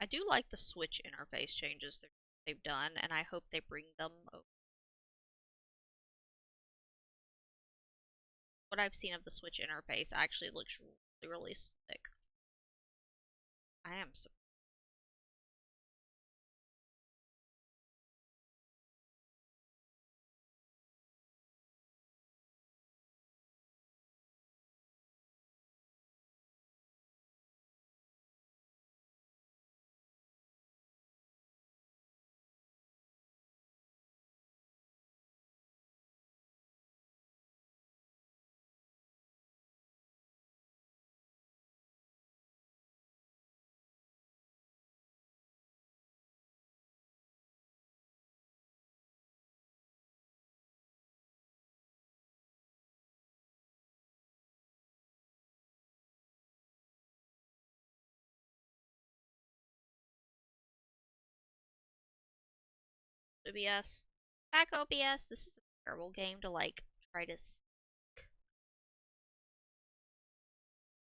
I do like the Switch interface changes they've done, and I hope they bring them over. What I've seen of the Switch interface actually looks really, really slick. I am so. OBS. Back OBS. This is a terrible game to like try to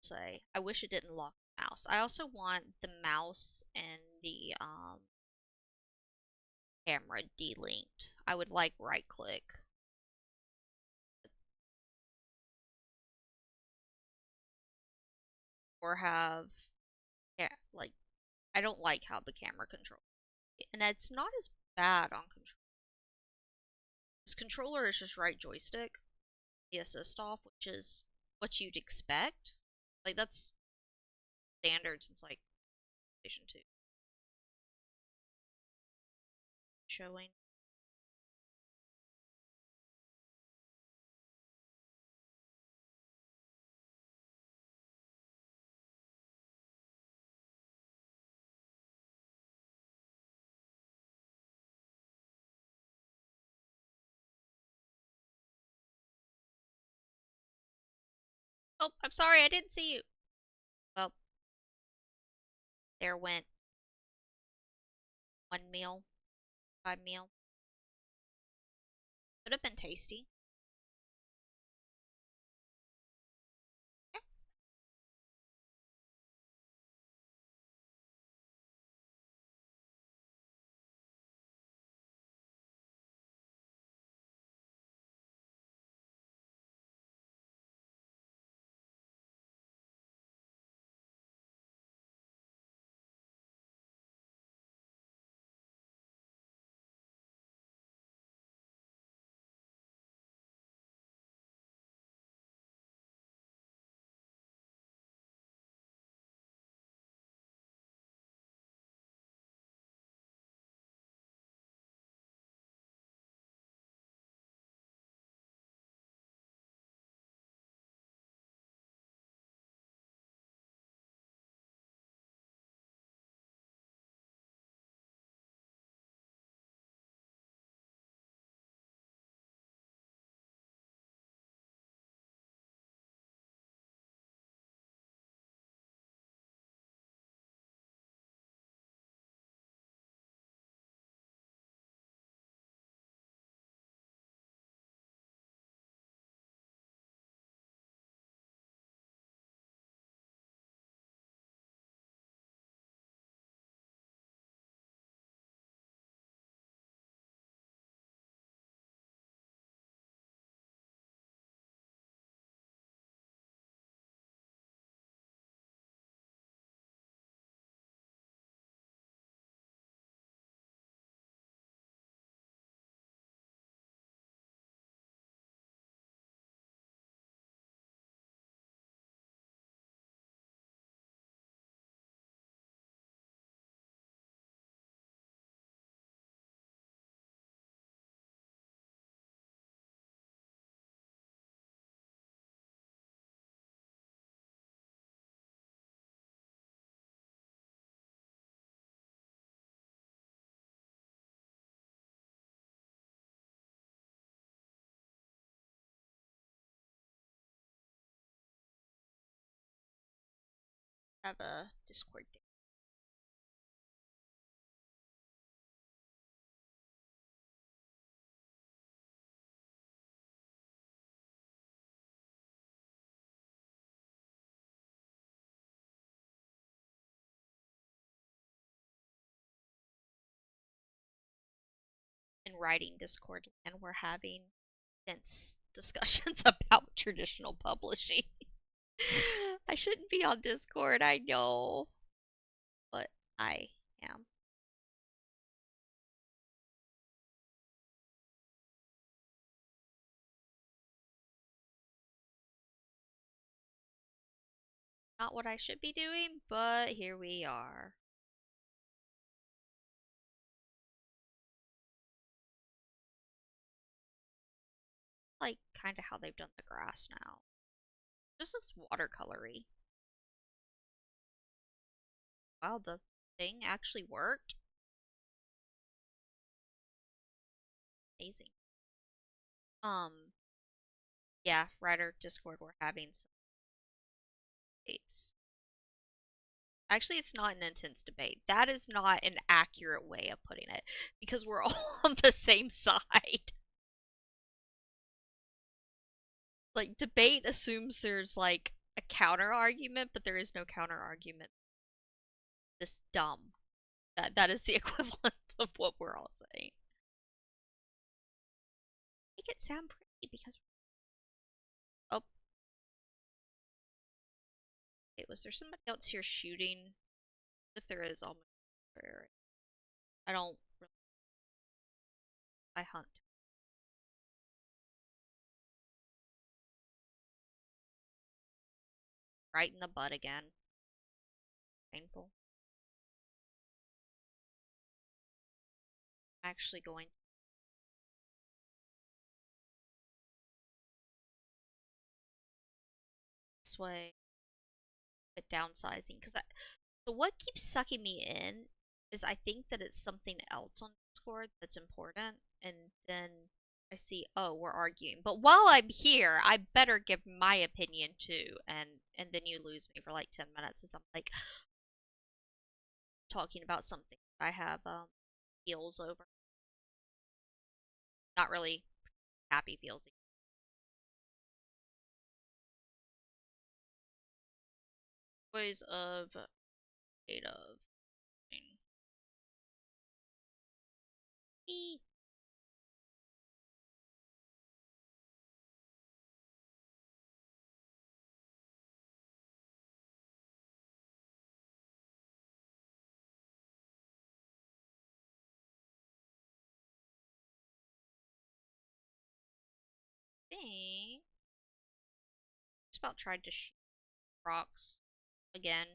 say. I wish it didn't lock the mouse. I also want the mouse and the camera delinked. I would like right click or have, yeah, like I don't like how the camera controls. And it's not as bad on control. This controller is just right joystick, the assist off, which is what you'd expect. Like that's standard since like PlayStation 2. Showing. Oh, I'm sorry, I didn't see you. Well, there went one meal, 5 meal. Could have been tasty. have a Discord thing. In writing Discord and we're having intense discussions about traditional publishing. I shouldn't be on Discord, I know, but I am. Not what I should be doing, but here we are. Like, kind of how they've done the grass now. This looks watercolory. Wow, the thing actually worked. Amazing. Um, yeah, writer Discord, we're having some debates. Actually, it's not an intense debate. That is not an accurate way of putting it because we're all on the same side. Like, debate assumes there's like a counter argument, but there is no counter argument. This dumb. That is the equivalent of what we're all saying. Make it sound pretty because oh, wait, was there somebody else here shooting? If there is, I'll move. I don't really. I hunt. Right in the butt again. Painful. I'm actually going this way. But downsizing because so what keeps sucking me in is I think that it's something else on Discord that's important, and then I see, oh, we're arguing. But while I'm here, I better give my opinion too, and then you lose me for like 10 minutes as I'm like talking about something I have feels over. Not really happy feels. Ways of data of e thing. Just about tried to shoot rocks again.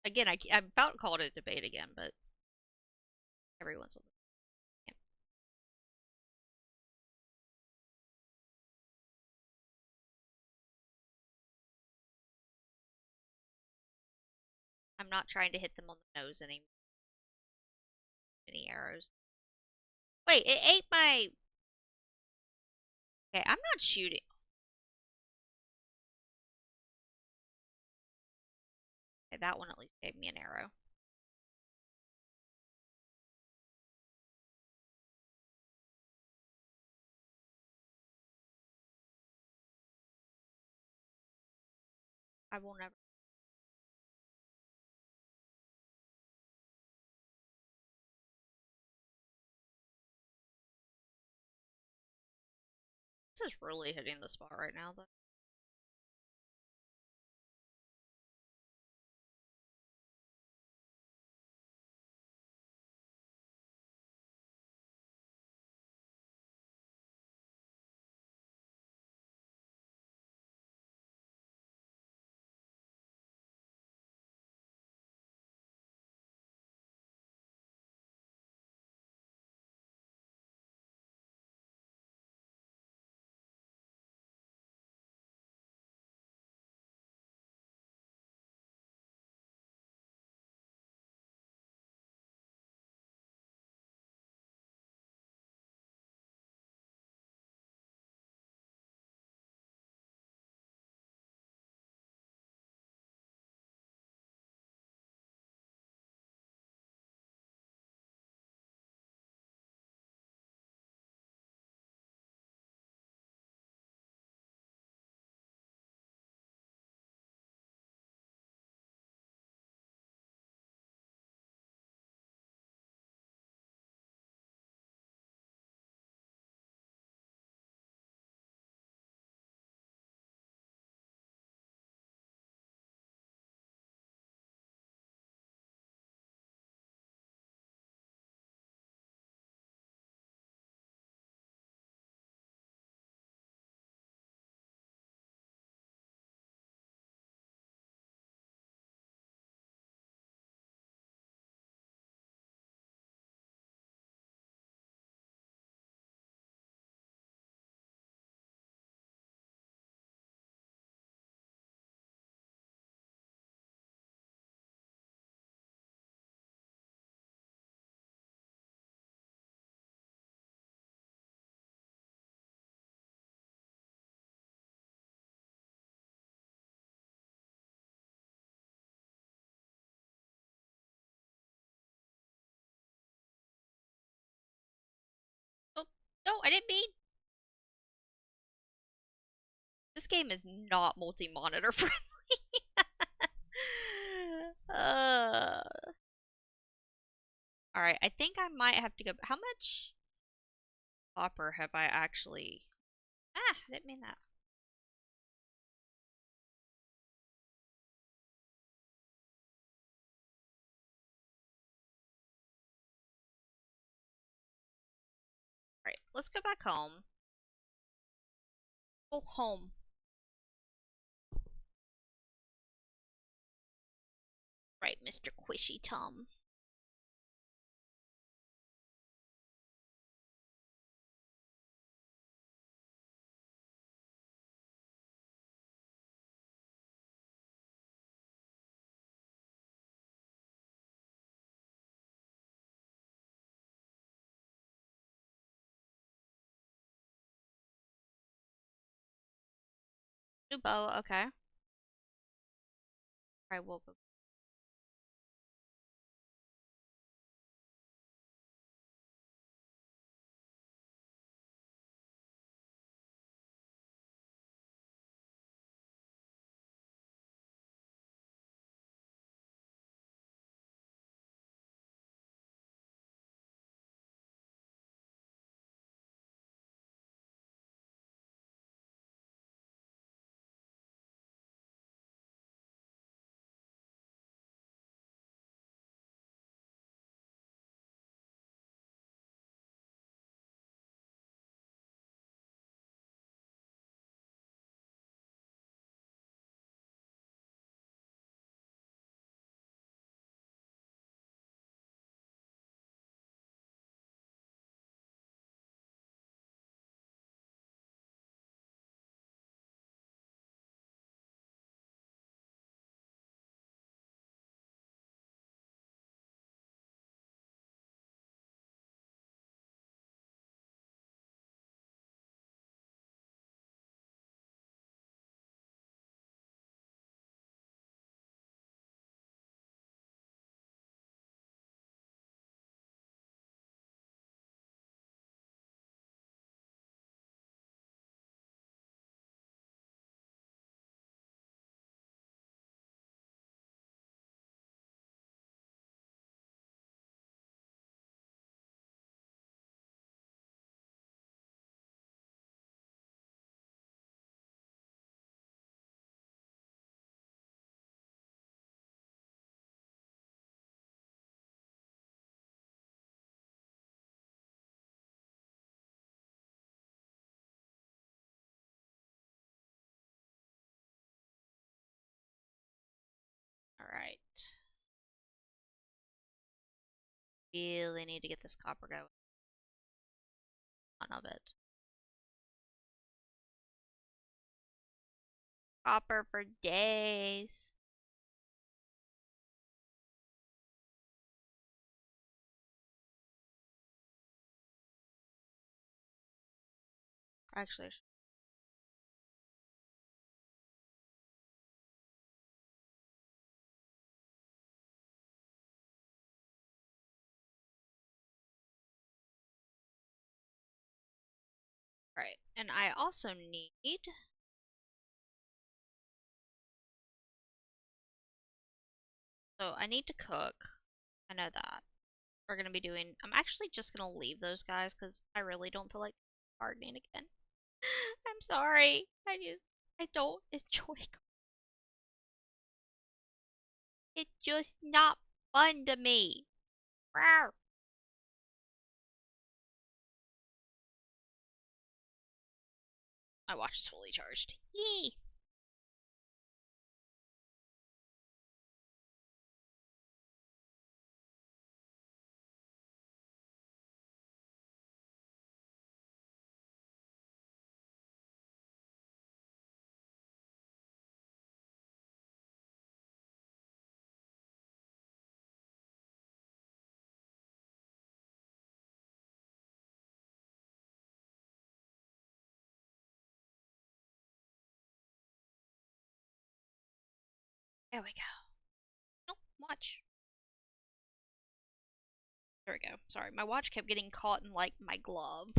Again, I'm about to call it a debate again, but everyone's on the camp. I'm not trying to hit them on the nose any arrows. Wait, it ate my. Okay, I'm not shooting. Okay, that one at least gave me an arrow. I will never. This is really hitting the spot right now, though. Oh, no, I didn't mean. This game is not multi-monitor friendly. uh, all right, I think I might have to go. How much copper have I actually? Ah, I didn't mean that. All right, let's go back home. Go home. Right, Mr. Quishy Tom. New bow, okay. All right, we'll go. really need to get this copper going. None of it. Copper for days. Actually, right. And I also need. So I need to cook. I know that. We're gonna be doing. I'm actually just gonna leave those guys because I really don't feel like gardening again. I'm sorry. I don't enjoy. It's just not fun to me. Rawr. My watch is fully charged. Yee. There we go. Nope, watch. There we go. Sorry, my watch kept getting caught in like my glove.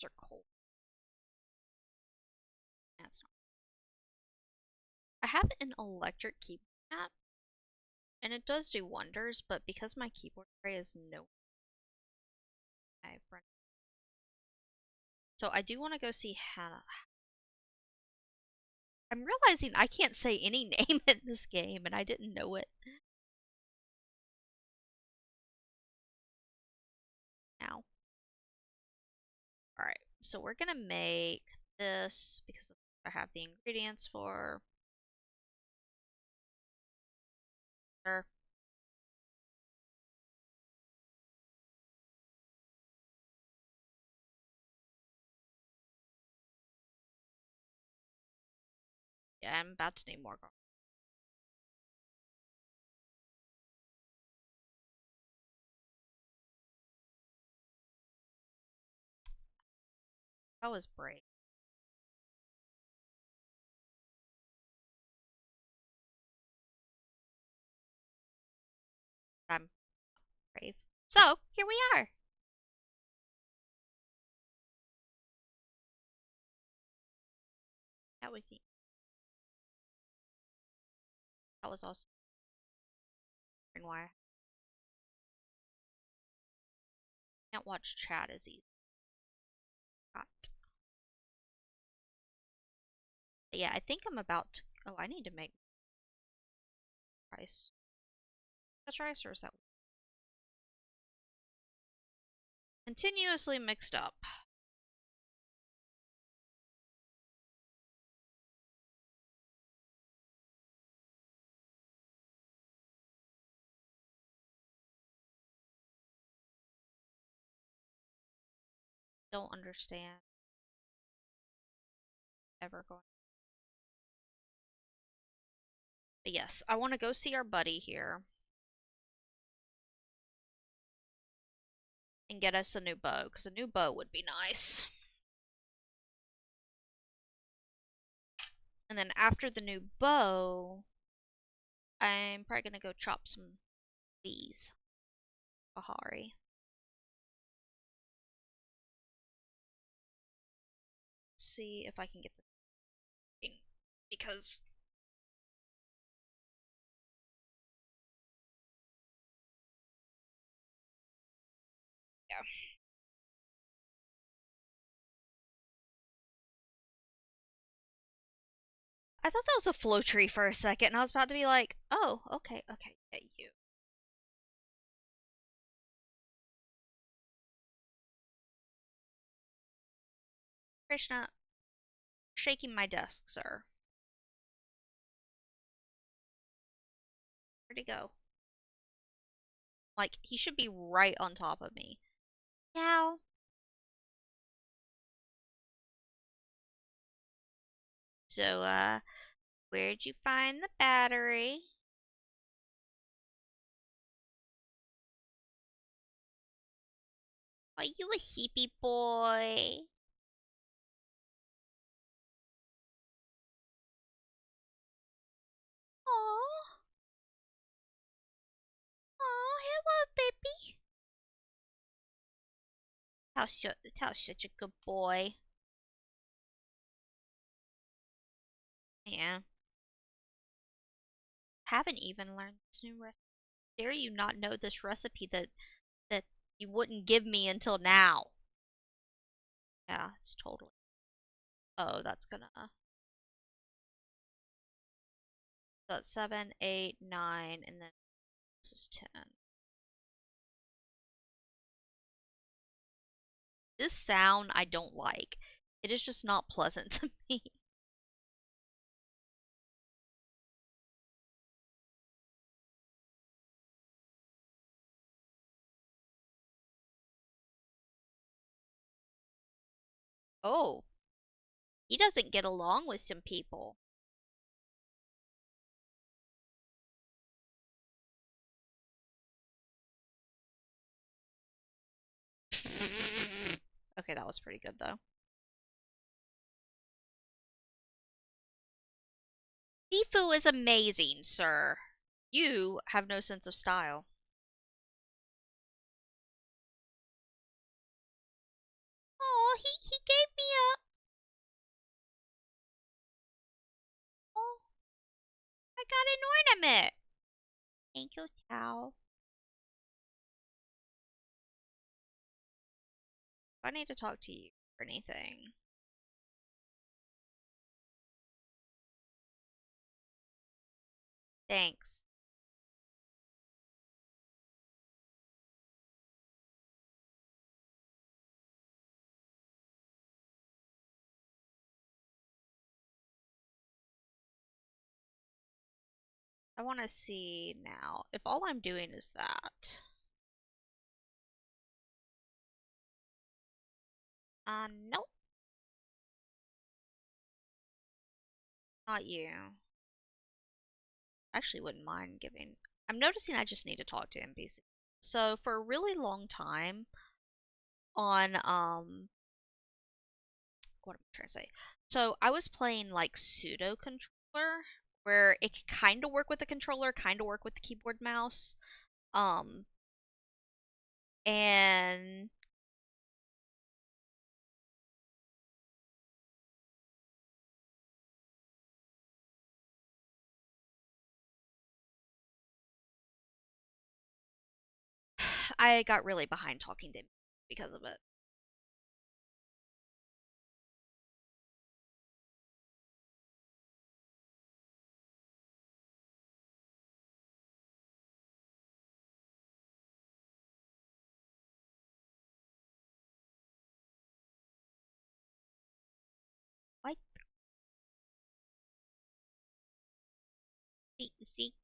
They're cold. That's not. I have an electric keyboard mat, and it does do wonders, but because my keyboard tray is no, I've run. So I do want to go see Hannah. I'm realizing I can't say any name in this game, and I didn't know it. Now. Alright, so we're gonna make this because I have the ingredients for. Sure. Yeah, I'm about to need more garlic. That was brave. I'm brave. So, here we are. That was that was also why I can't watch chat as easy. Hot. But yeah, I think I'm about to. Oh, I need to make rice. That's rice, or is that continuously mixed up? Don't understand. Ever going. But yes, I want to go see our buddy here and get us a new bow, because a new bow would be nice. And then after the new bow, I'm probably gonna go chop some bees. Bahari. See if I can get this thing, because yeah. I thought that was a flow tree for a second, and I was about to be like, oh, okay, okay, yeah, you. Krishna, shaking my desk, sir. Where'd he go? Like, he should be right on top of me. Now, so, where'd you find the battery? Are you a hippie boy? Oh, oh, hello, baby. How's such a good boy? Yeah. Haven't even learned this new recipe. Dare you not know this recipe that you wouldn't give me until now? Yeah, it's totally. Oh, that's gonna. That's 7, 8, 9, and then this is 10. This sound I don't like. It is just not pleasant to me. Oh, he doesn't get along with some people. Okay, that was pretty good though. Sifu is amazing, sir. You have no sense of style. Oh, he gave me a. Oh, I got an ornament. Thank you, Tao. I need to talk to you or anything. Thanks. I want to see now if all I'm doing is that. Nope, not you. Actually, wouldn't mind giving. I'm noticing I just need to talk to NPC. So for a really long time on what am I trying to say? So I was playing like pseudo controller where it could kind of work with the controller, kind of work with the keyboard mouse. Um and I got really behind talking to him because of it. Seeker.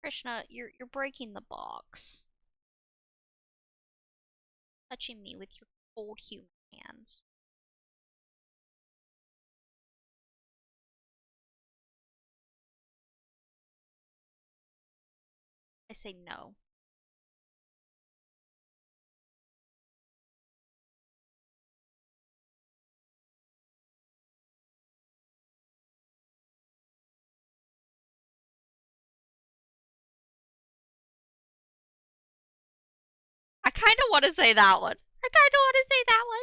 Krishna, you're breaking the box. Touching me with your cold human hands. I say no. I kind of want to say that one. I kind of want to say that one.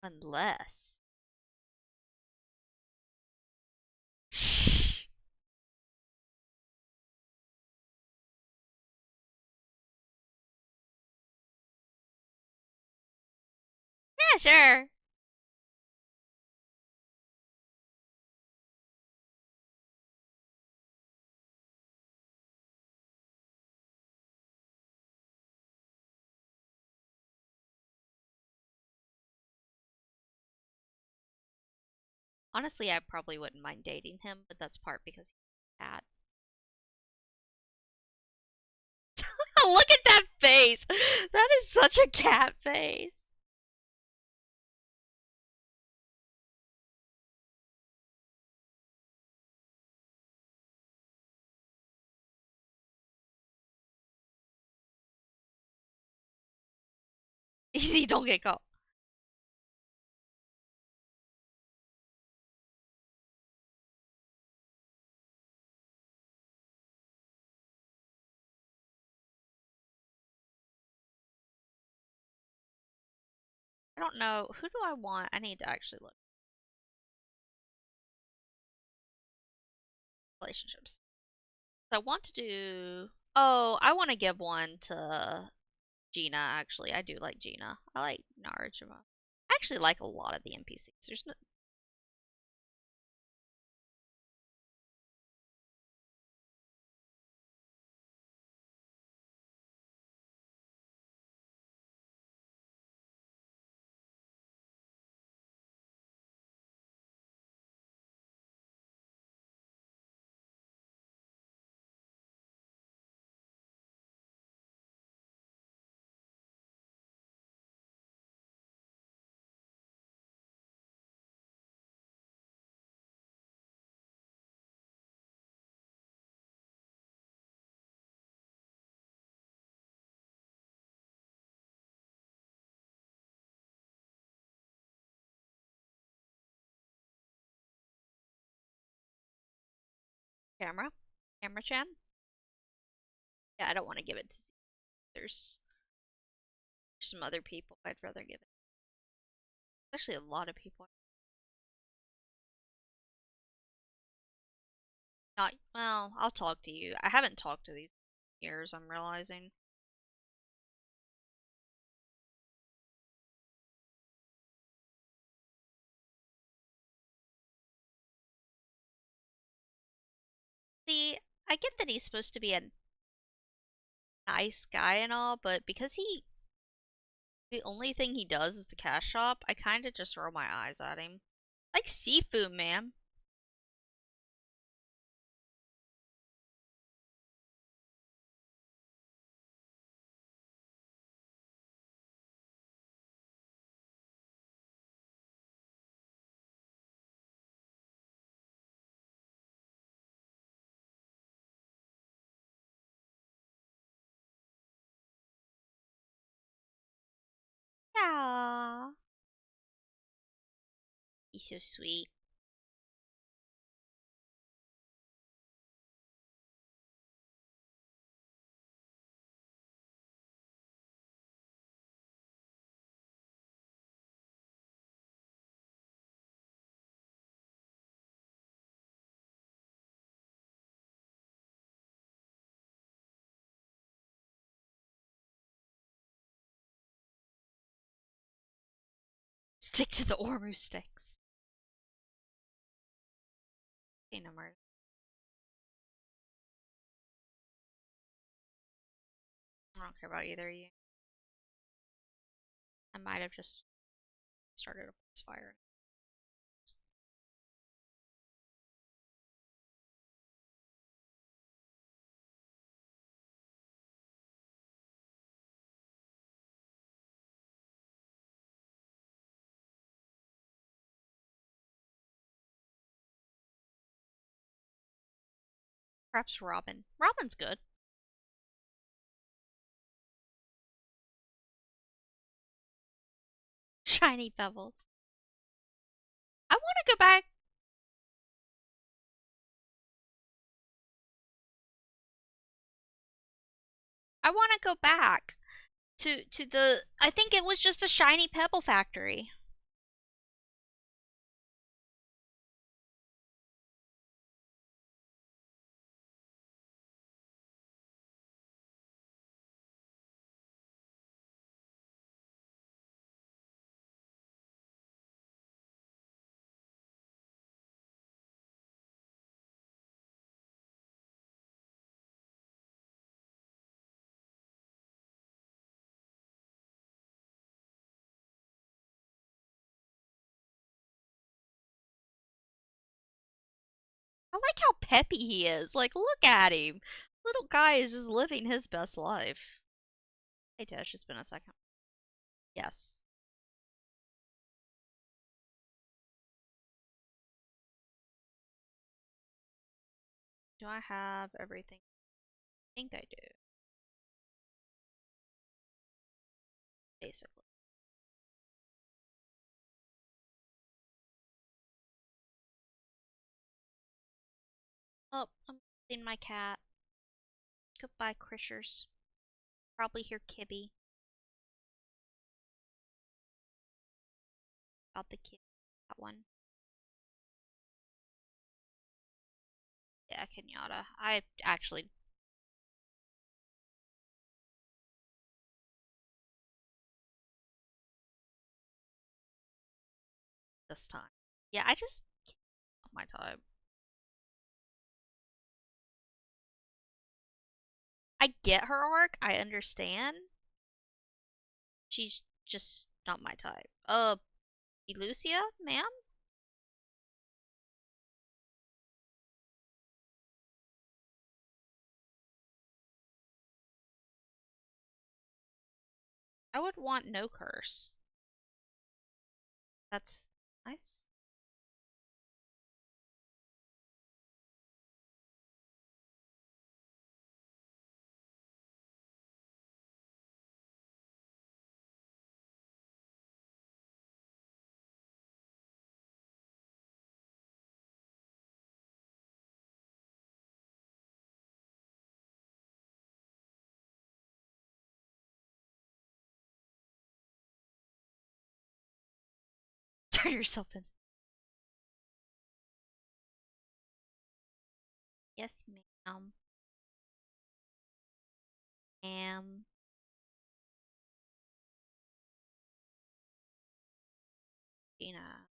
Unless. Yeah, sure. Honestly, I probably wouldn't mind dating him, but that's part because he's a cat. Look at that face! That is such a cat face. Easy, don't get caught. I don't know. Who do I want? I need to actually look at relationships. I want to do. Oh, I want to give one to Gina, actually. I do like Gina. I like Narajima. I actually like a lot of the NPCs. There's no. Camera? Camera Chan? Yeah, I don't want to give it to. There's some other people I'd rather give it. Actually, a lot of people. Not well. I'll talk to you. I haven't talked to these years. I'm realizing. See, I get that he's supposed to be a nice guy and all, but because he The only thing he does is the cash shop. I kind of just roll my eyes at him. Like seafood, man. Yeah. He's so sweet. Stick to the Ormu sticks. Okay, no more. I don't care about either of you. I might have just started a forest fire. Perhaps Robin. Robin's good. Shiny pebbles. I want to go back. I want to go back to the. I think it was just a shiny pebble factory. I like how peppy he is. Like, look at him. Little guy is just living his best life. Hey, Tish, it's been a second. Yes. Do I have everything? I think I do. Basically. Oh, I'm seeing my cat. Goodbye, Crishers. Probably hear Kibby about the kid. That one. Yeah, Kenyatta. I actually. This time. Yeah, I just. Oh my time. I get her arc. I understand. She's just not my type. Elucia, ma'am? I would want no curse. That's nice. Turn yourself in. Yes, ma'am. Ma'am. Gina.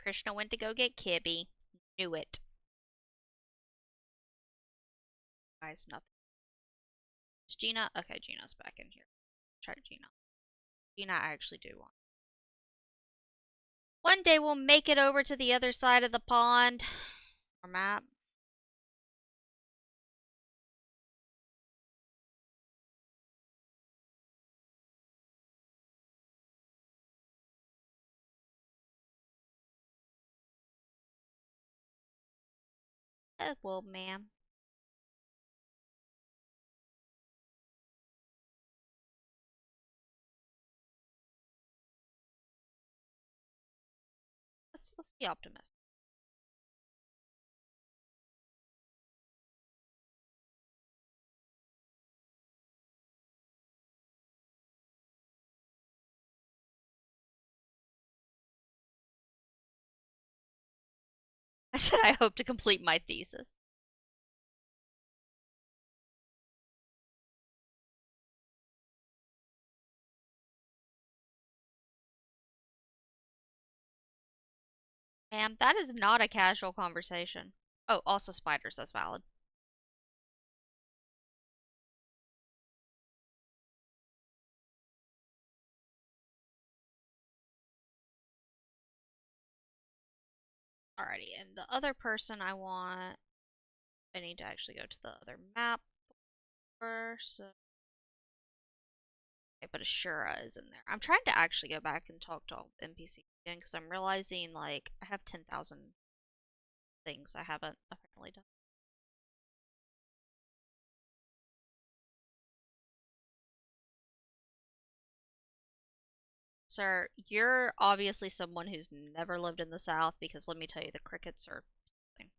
Krishna went to go get Kibby. Knew it. Guys, nothing. Is Gina? Okay, Gina's back in here. Try Gina. Gina, I actually do want. One day we'll make it over to the other side of the pond. Or map. Well, ma'am. Let's be optimistic. I said I hope to complete my thesis. Ma'am, that is not a casual conversation. Oh, also spiders, that's valid. Alrighty, and the other person I want, I need to actually go to the other map first. So okay, but Ashura is in there. I'm trying to actually go back and talk to all NPCs again because I'm realizing like I have 10,000 things I haven't apparently done. Sir, you're obviously someone who's never lived in the South because let me tell you, the crickets are something.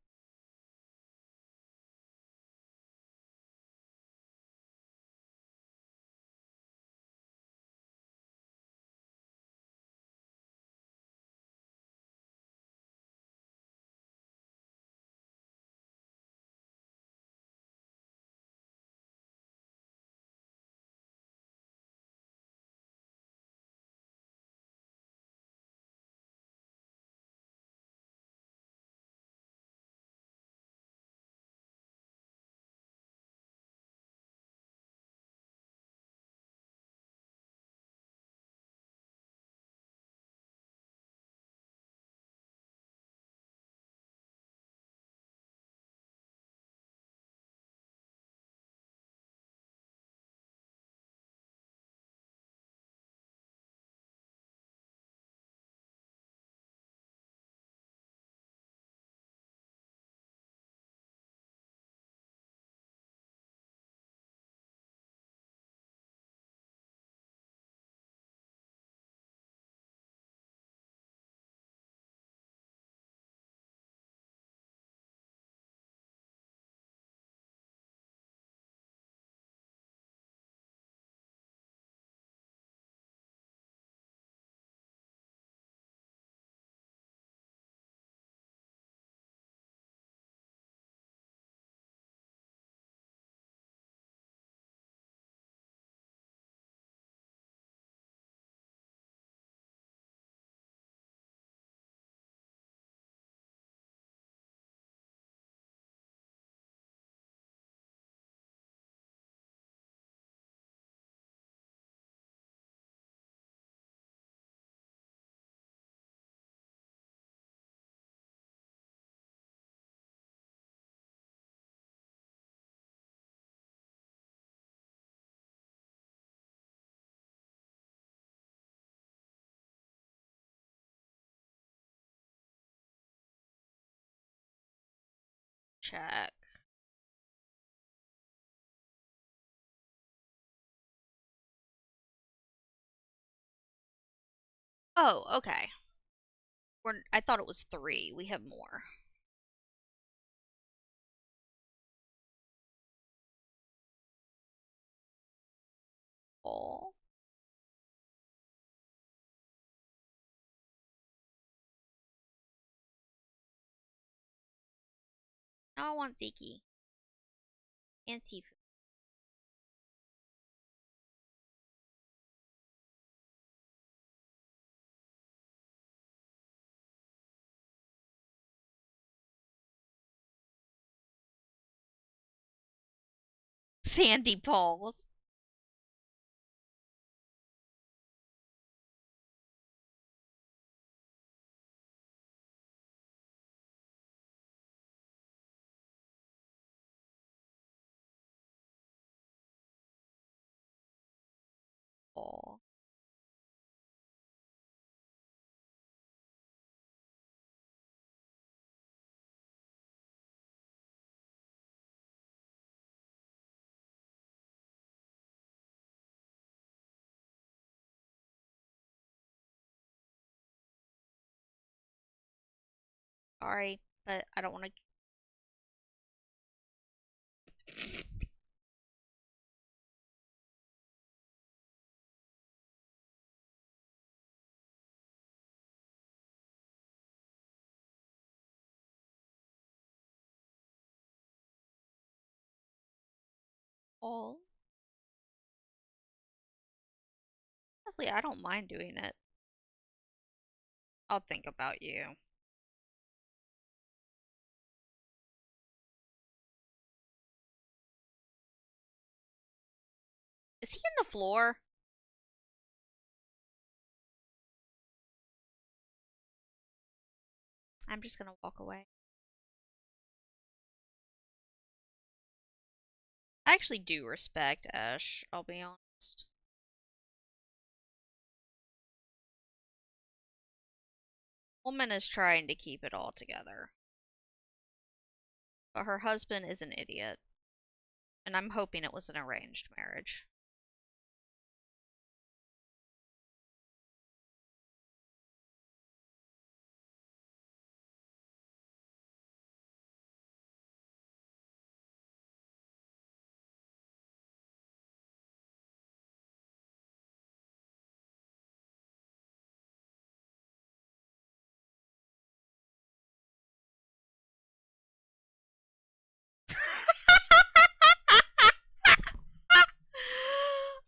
Check. Oh, okay. I thought it was three. We have more. Oh. Now I want Ziki and Tifu. sandy balls. Oh, sorry, but I don't want to. Oh, honestly, I don't mind doing it. I'll think about you. Is he in the floor? I'm just gonna walk away. I actually do respect Ash, I'll be honest. Woman is trying to keep it all together, but her husband is an idiot, and I'm hoping it was an arranged marriage.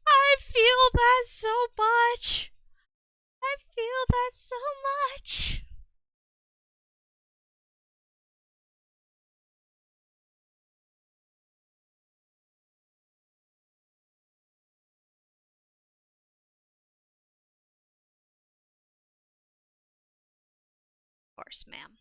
I feel that so much. I feel that so much. Of course, ma'am.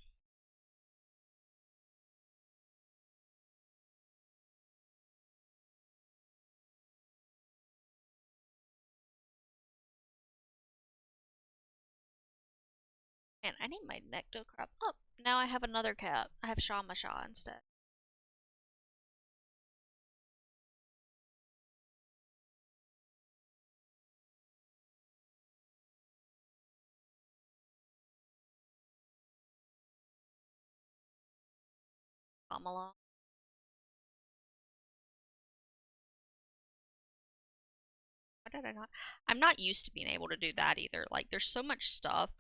Man, I need my neck to crop up. Now I have another cat. I have Shaw Masha instead. Kamala. Why did I not? I'm not used to being able to do that either. Like, there's so much stuff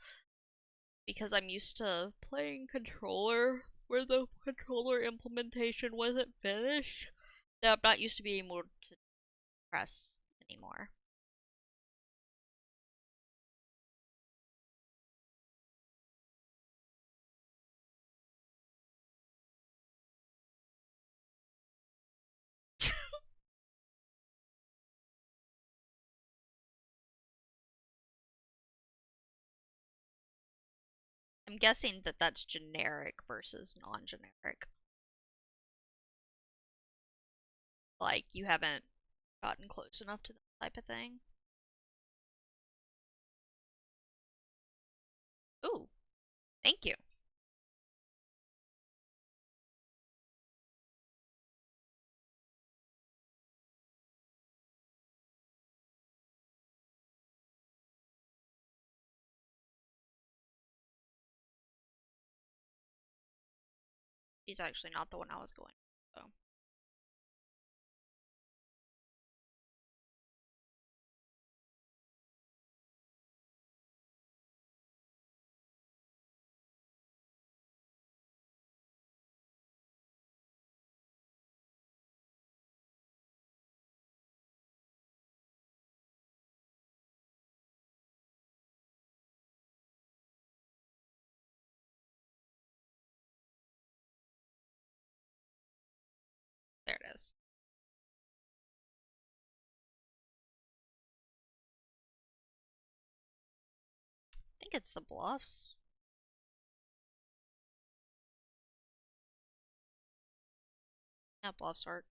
because I'm used to playing controller where the controller implementation wasn't finished that I'm not used to being able to press anymore. I'm guessing that that's generic versus non-generic. Like, you haven't gotten close enough to that type of thing. Ooh, thank you. She's actually not the one I was going for, so. There it is. think it's the bluffs. Yeah, bluffs work.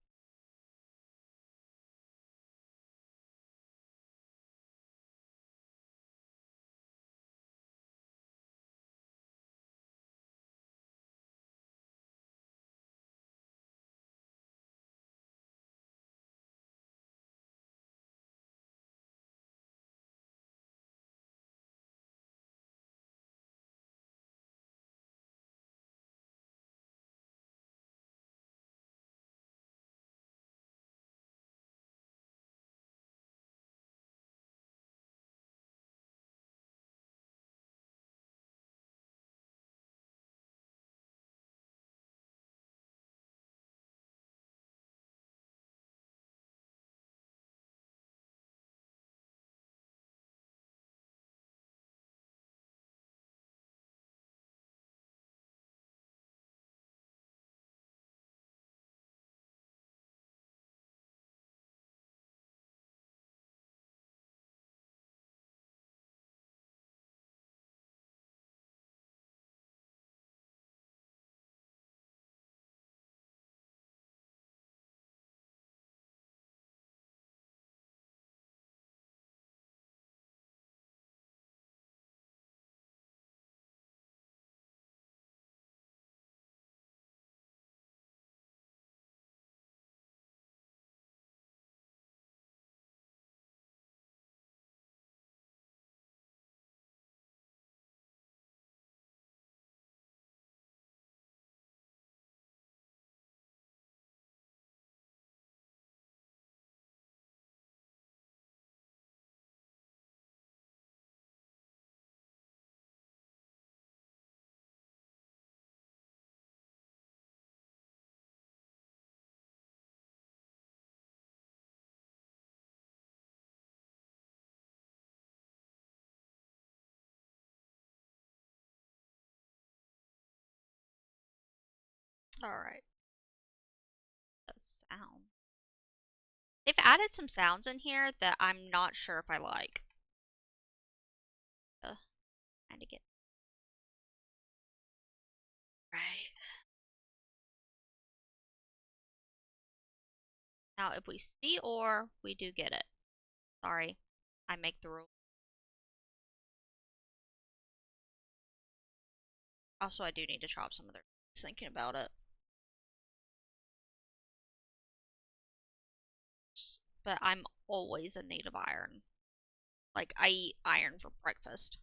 Alright. The sound. They've added some sounds in here that I'm not sure if I like. Trying to get right. Now, if we see ore, we do get it. Sorry, I make the rule. Also, I do need to chop some of their thinking about it. But I'm always in need of iron. Like, I eat iron for breakfast.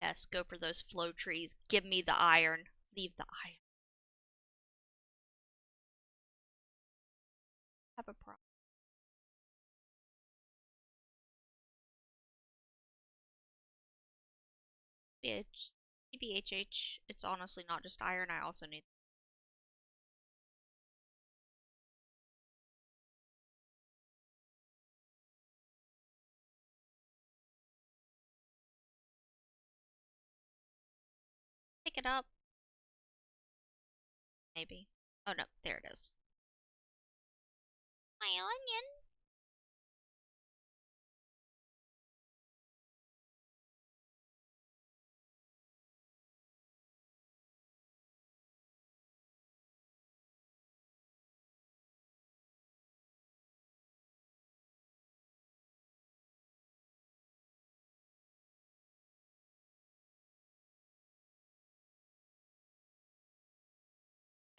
Yes, go for those flow trees. Give me the iron. Leave the iron. Have a problem. TBHH, it's honestly not just iron, I also need. Pick it up. Maybe. Oh no, there it is. My onion.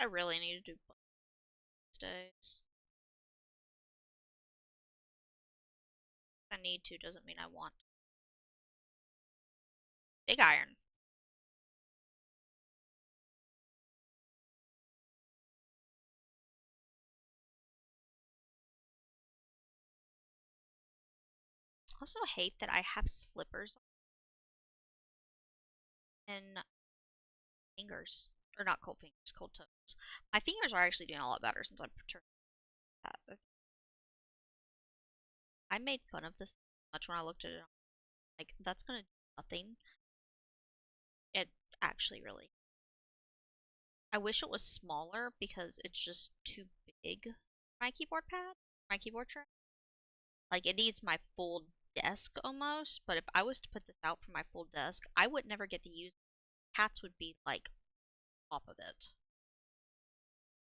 I really need to do days. I need to doesn't mean I want. Big iron. Also hate that I have slippers and fingers. Or not cold fingers, cold toes. My fingers are actually doing a lot better since I've returned that. I made fun of this much when I looked at it. Like, that's gonna do nothing. It actually really. I wish it was smaller because it's just too big for my keyboard pad, my keyboard tray. Like it needs my full desk almost, but if I was to put this out for my full desk, I would never get to use it. Cats would be like top of it.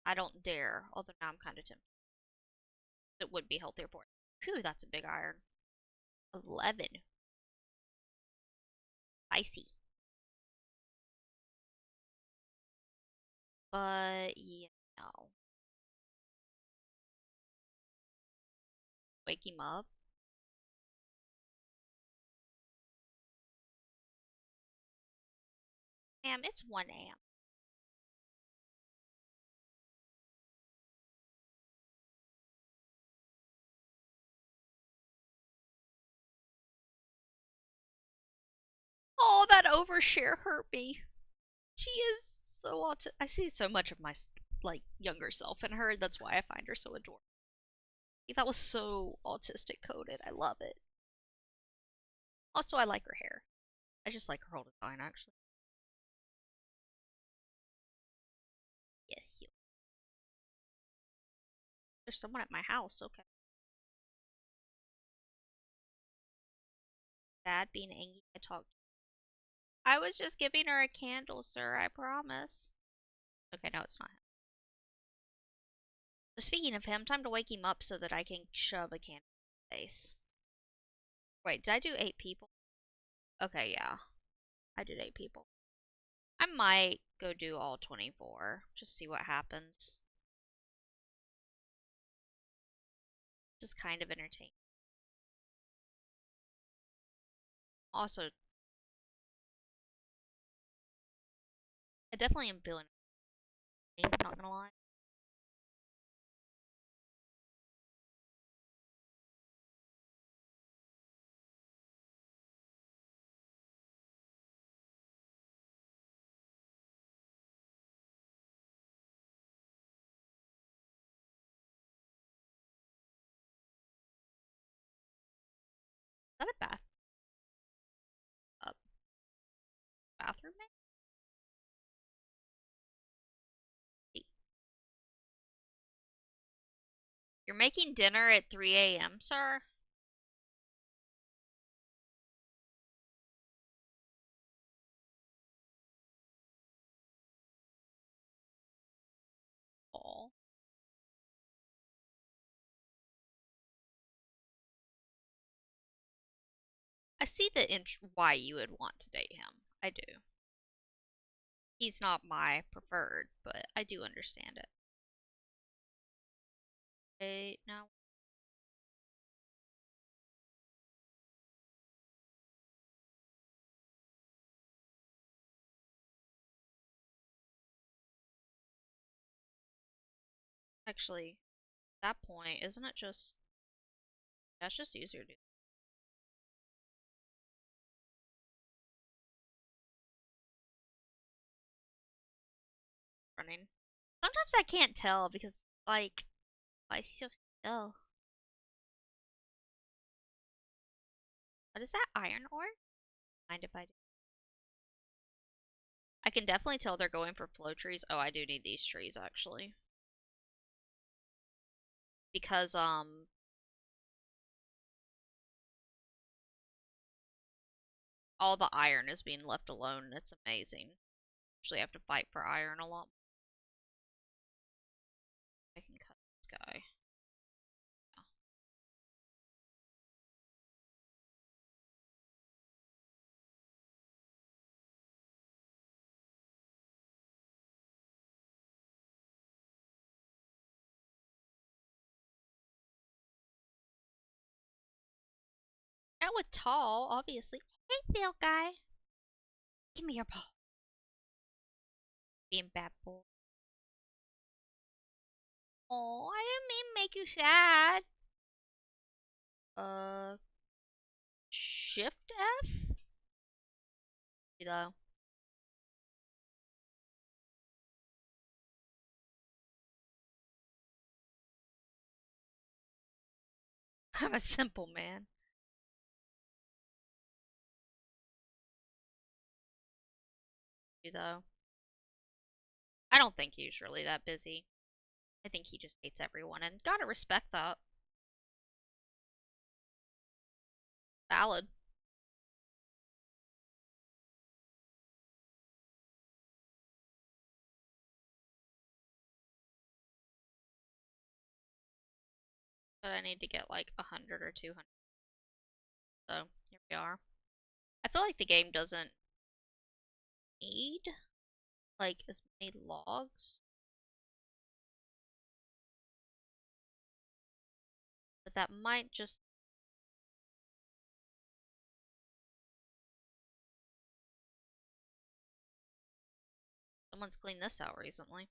I don't dare, although now I'm kind of tempted. It would be healthier for it. Phew, that's a big iron. 11. Spicy. But, you know, wake him up. Damn, it's 1 a.m. Oh, that overshare hurt me. She is so autistic. I see so much of my, like, younger self in her. That's why I find her so adorable. That was so autistic coded. I love it. Also, I like her hair. I just like her whole design, actually. Yes, you. There's someone at my house. Okay. Dad being angry. I talked. I was just giving her a candle, sir. I promise. Okay, no, it's not him. Speaking of him, time to wake him up so that I can shove a candle in his face. Wait, did I do 8 people? Okay, yeah. I did 8 people. I might go do all 24. Just see what happens. This is kind of entertaining. Also, I definitely am feeling it, not gonna lie. Is that a a bathroom maybe? You're making dinner at 3 a.m., sir? Oh. I see the why you would want to date him. I do. He's not my preferred, but I do understand it. Wait, no. Actually, at that point, isn't it just that's just easier to do running. Sometimes I can't tell because like I so still. What is that iron ore? Mind if I do? I can definitely tell they're going for flow trees. Oh, I do need these trees actually. Because all the iron is being left alone and it's amazing. Usually have to fight for iron a lot. I can cut this guy. Yeah. Out with tall, obviously. Hey, Phil guy. Give me your paw. Being bad boy. Oh, I didn't mean to make you sad. Uh, Shift F? Though. I'm a simple man. you, though. I don't think he's really that busy. I think he just hates everyone, and gotta respect that. Valid. But I need to get like 100 or 200. So here we are. I feel like the game doesn't need like as many logs, but that might just. Someone's cleaned this out recently.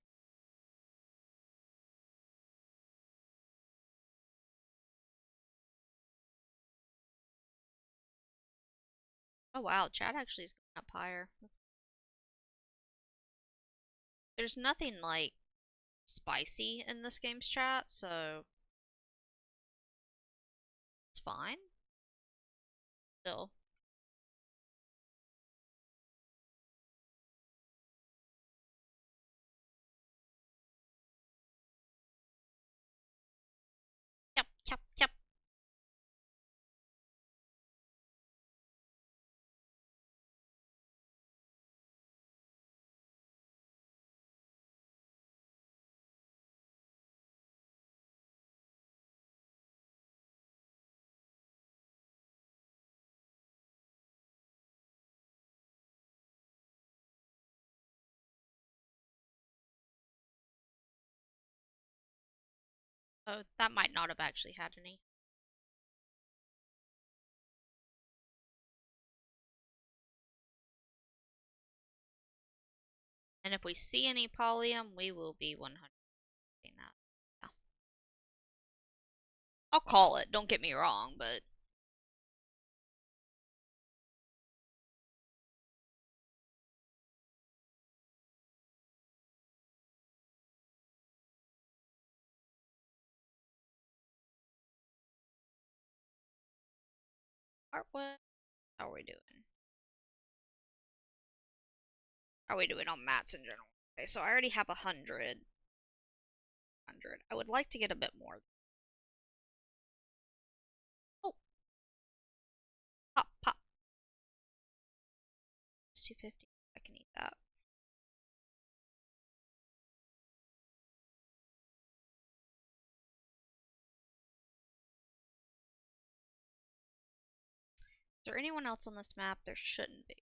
Oh wow, chat actually is going up higher. There's nothing like spicy in this game's chat, so it's fine. Still. Yep, yep, yep. Oh, that might not have actually had any. And if we see any Polium, we will be 100% that. Yeah. I'll call it, don't get me wrong, but Artwood, how are we doing? How are we doing on mats in general? Okay, so I already have 100. I would like to get a bit more. Oh, pop, pop. It's 250. I can eat that. Is there anyone else on this map? There shouldn't be.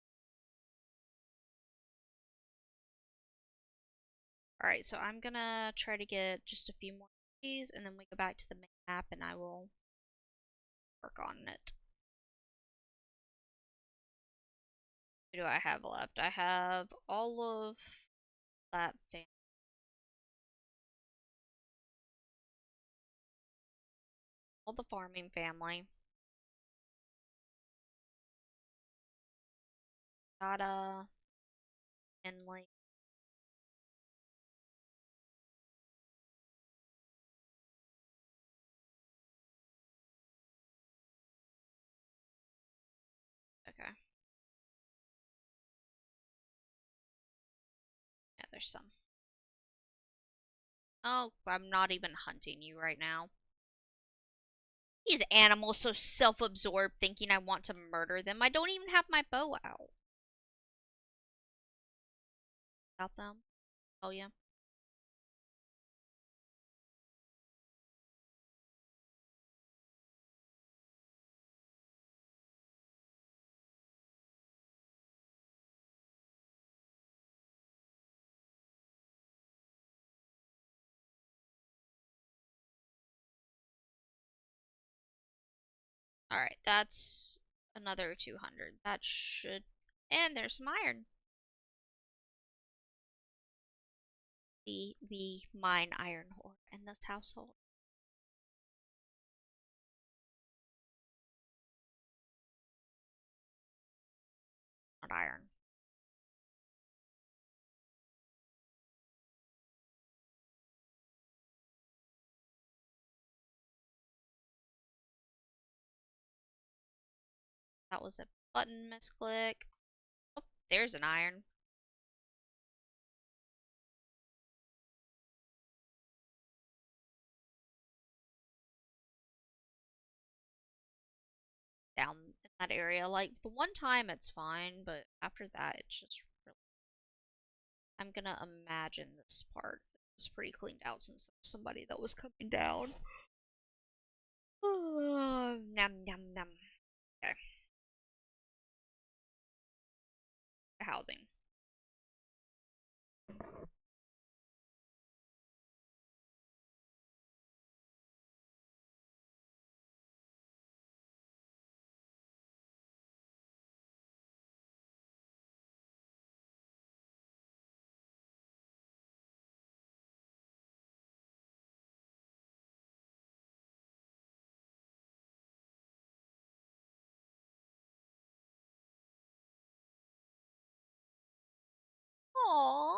Alright, so I'm gonna try to get just a few more of these, and then we go back to the main map and I will work on it. What do I have left? I have all of that thing. All the farming family. Gotta and like okay. Yeah, there's some. Oh, I'm not even hunting you right now. These animals so self-absorbed thinking I want to murder them. I don't even have my bow out. About them? Oh yeah. Alright, that's another 200. That should. And there's some iron. We mine iron ore in this household. Not iron. That was a button misclick. Oh, there's an iron. that area. Like the one time it's fine, but after that it's just really. I'm gonna imagine this part is pretty cleaned out since there's somebody that was coming down. Nom nom nom. Okay, housing. Aww.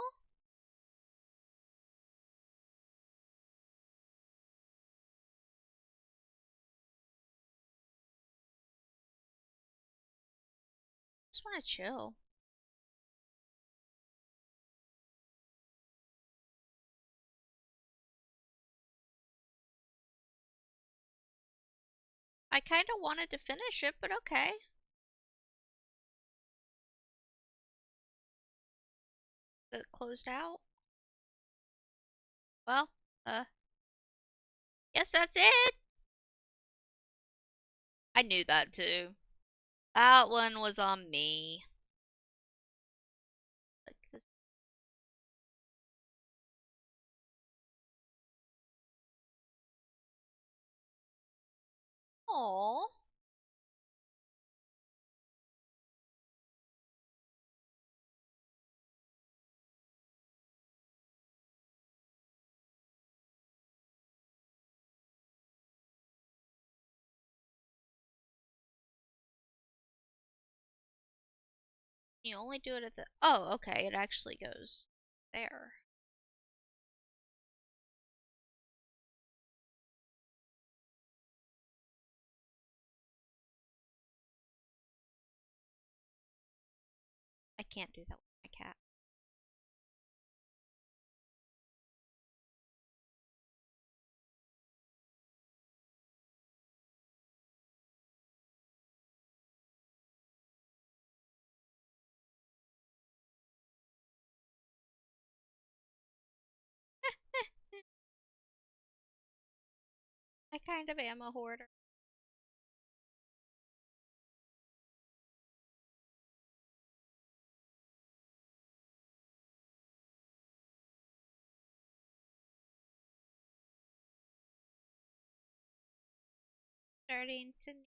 Just wanna chill. I kinda wanted to finish it, but okay. It closed out. Well, uh, guess that's it. I knew that too. That one was on me. Like this. Aww. You only do it at the. Oh, okay. It actually goes there. I can't do that with my cat. I kind of am a hoarder. Starting to need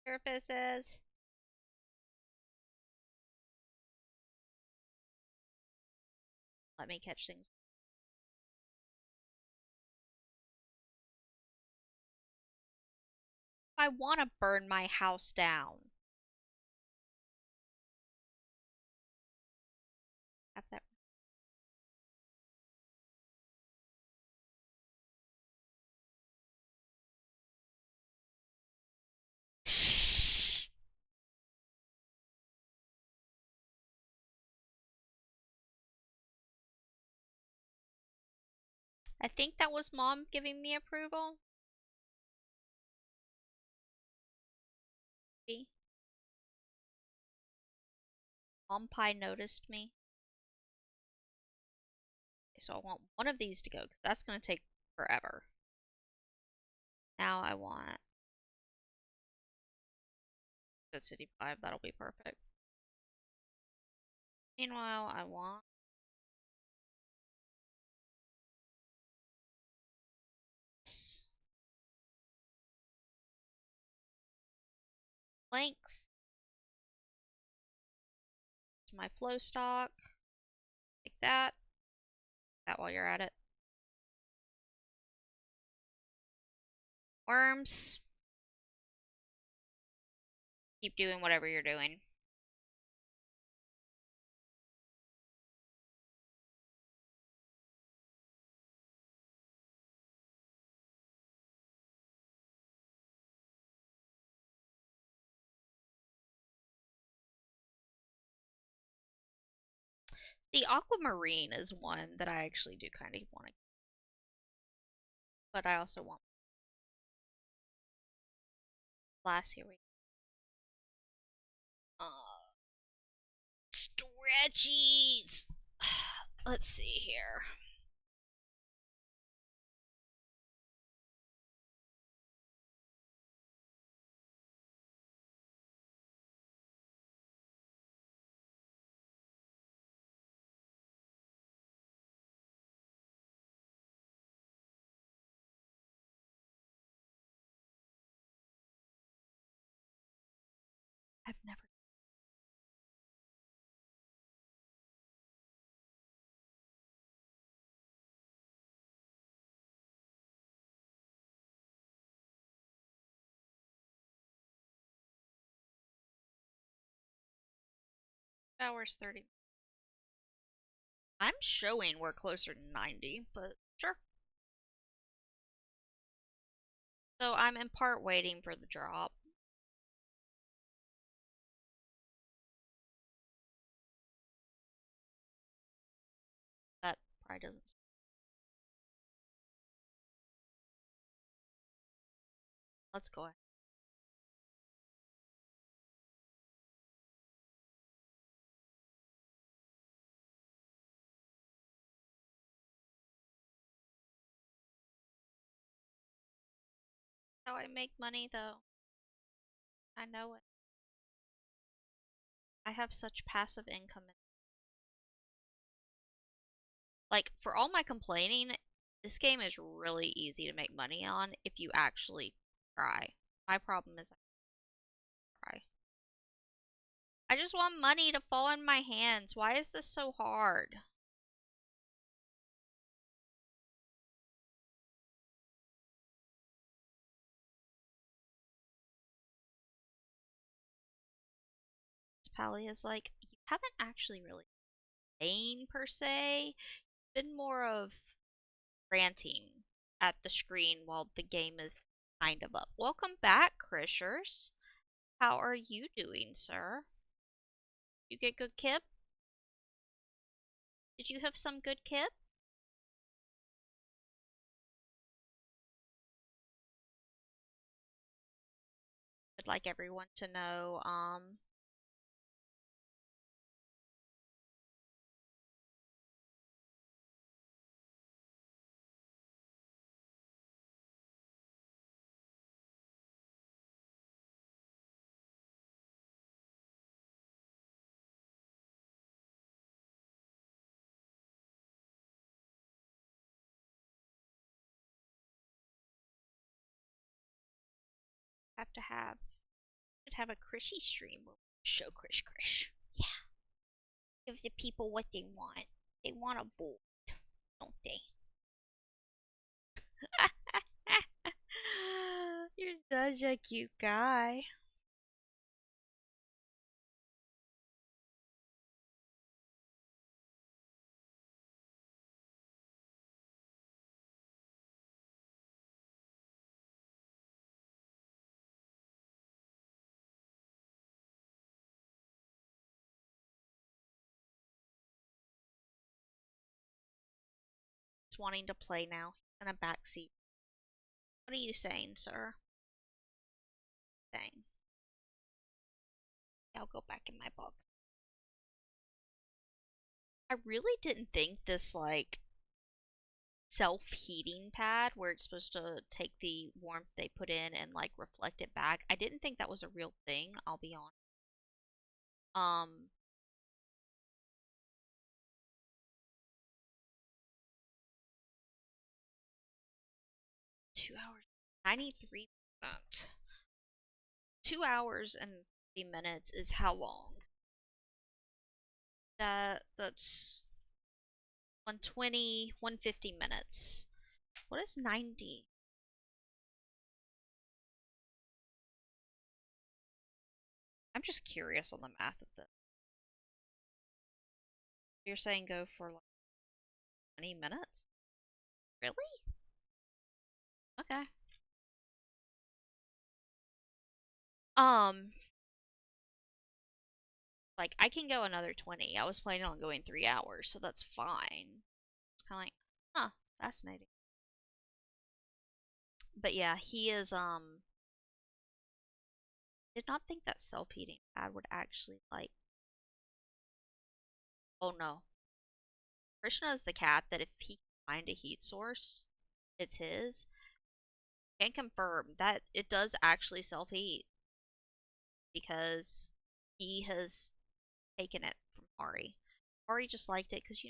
surfaces. Let me catch things. I want to burn my house down. Have that. I think that was mom giving me approval. Mom Pie noticed me. Okay, so I want one of these to go because that's going to take forever. Now I want that's 55. That'll be perfect. Meanwhile, I want links to my flow stock. Like that. That while you're at it. Worms. Keep doing whatever you're doing. The aquamarine is one that I actually do kind of want to, but I also want glass. Here we go. Reggie's. Let's see here. I've never. Hours 30. I'm showing we're closer to 90, but sure. So I'm in part waiting for the drop. That probably doesn't. Let's go ahead. How I make money though. I know it. I have such passive income. Like, for all my complaining, this game is really easy to make money on if you actually try. My problem is I try. I just want money to fall in my hands. Why is this so hard? Palia is like, you haven't actually really playing per se. Been more of ranting at the screen while the game is kind of up. Welcome back, Krishers. How are you doing, sir? You get good kip? Did you have some good kip? I'd like everyone to know, have to have should have a Krishy stream where we show Krish. Yeah, give the people what they want. They want a board, don't they? You're such a cute guy. He's wanting to play now. He's in a back seat. What are you saying, sir? Saying. I'll go back in my box. I really didn't think this like self-heating pad where it's supposed to take the warmth they put in and like reflect it back. I didn't think that was a real thing, I'll be honest. Um 2 hours 93%. 2 hours and 30 minutes is how long? That's 120, 150 minutes. What is 90? I'm just curious on the math of this. You're saying go for like 20 minutes? Really? Okay. Um, like I can go another 20. I was planning on going 3 hours, so that's fine. It's kind of like, huh, fascinating. But yeah, he is, did not think that self-heating pad would actually like Oh no. Krishna is the cat that if he can find a heat source, it's his. Can confirm that it does actually self-heat because he has taken it from Ari. Ari just liked it because,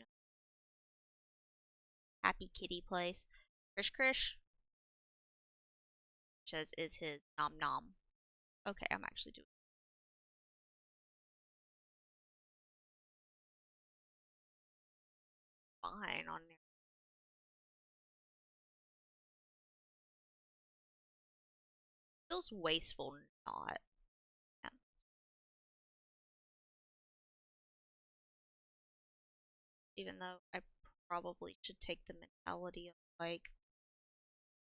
happy kitty place. Krish Krish says is his nom nom. Okay, I'm actually doing fine on there. Feels wasteful not. Yeah. Even though I probably should take the mentality of like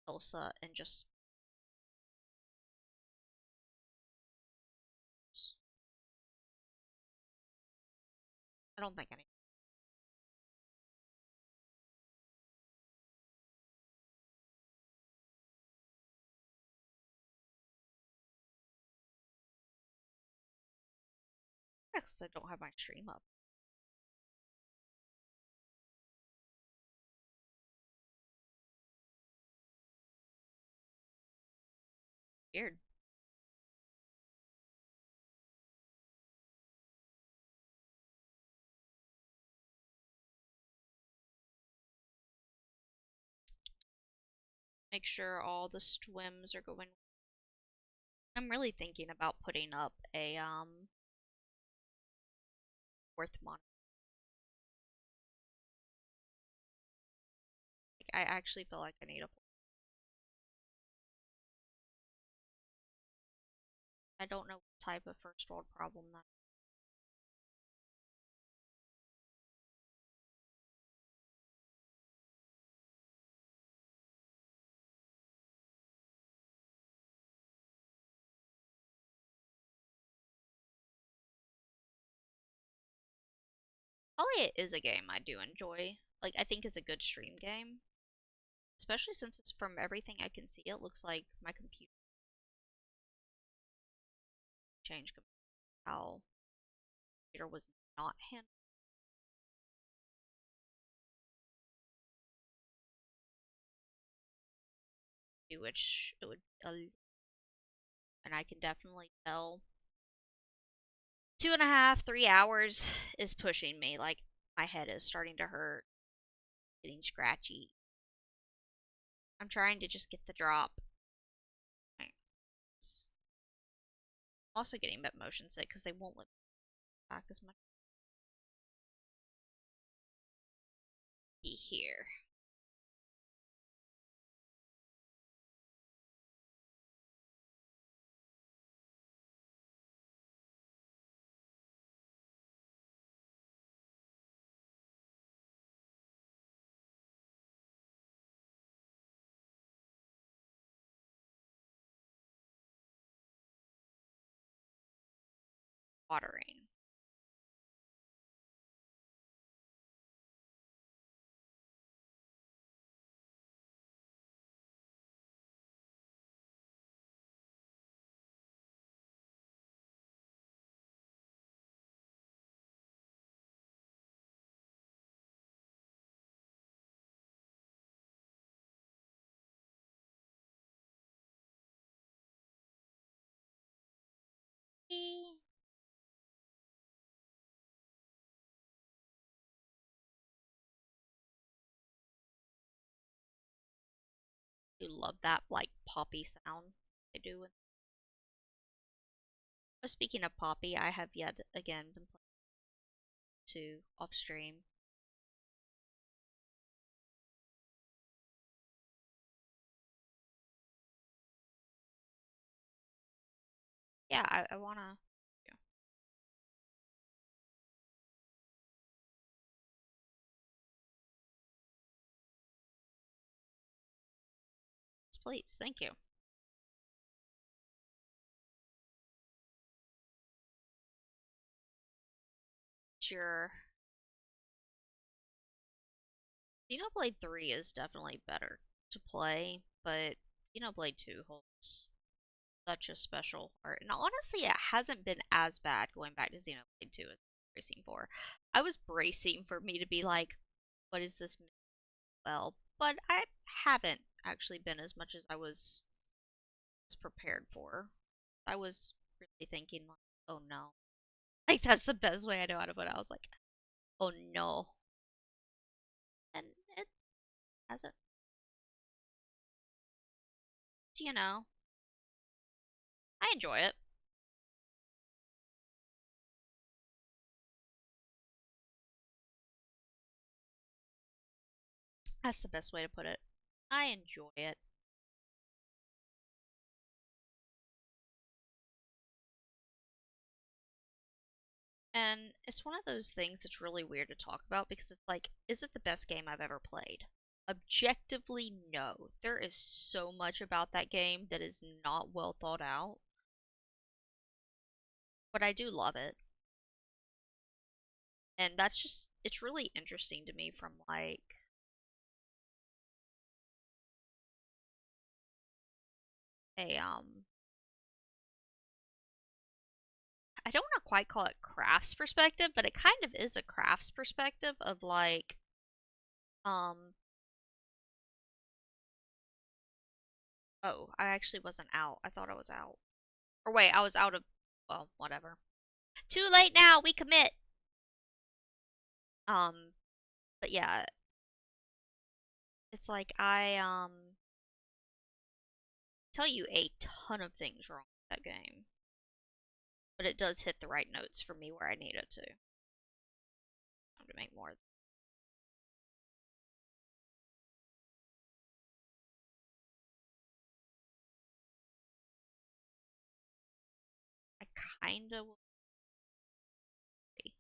Elsa and just I don't think any because I don't have my stream up. Weird. Make sure all the swims are going. I'm really thinking about putting up a fourth monitor. Like, I actually feel like I need a. I don't know what type of first world problem that. Palia is a game I do enjoy. Like, I think it's a good stream game, especially since it's from everything I can see. It looks like my computer changed how computer was not handled, which it would, and I can definitely tell 2.5, 3 hours is pushing me. Like my head is starting to hurt, getting scratchy. I'm trying to just get the drop. I'm also getting a bit motion sick because they won't let me back as much. Be here. Watering. You love that like poppy sound they do. Oh, speaking of poppy, I have yet again been playing to off stream. Yeah, I wanna. Yeah. Please, thank you. Sure. Xenoblade 3 is definitely better to play, but Xenoblade 2 holds such a special heart. And honestly, it hasn't been as bad going back to Xenoblade 2 as bracing for. I was bracing for me to be like, what is this? Well, but I haven't actually been as much as I was prepared for. I was really thinking like, oh no. Like that's the best way I know how to put it. I was like, oh no. And it hasn't, you know, I enjoy it. That's the best way to put it. I enjoy it. And it's one of those things that's really weird to talk about because it's like, is it the best game I've ever played? Objectively, no. There is so much about that game that is not well thought out, but I do love it. And that's just, it's really interesting to me from like a, I don't want to quite call it crafts perspective, but it kind of is a crafts perspective of like, um, oh, I actually wasn't out. I thought I was out. Or wait, I was out of, well, whatever. Too late now, we commit. Um, but yeah, it's like I tell you a ton of things wrong with that game, but it does hit the right notes for me where I need it to. I'm to make more. I kinda will be.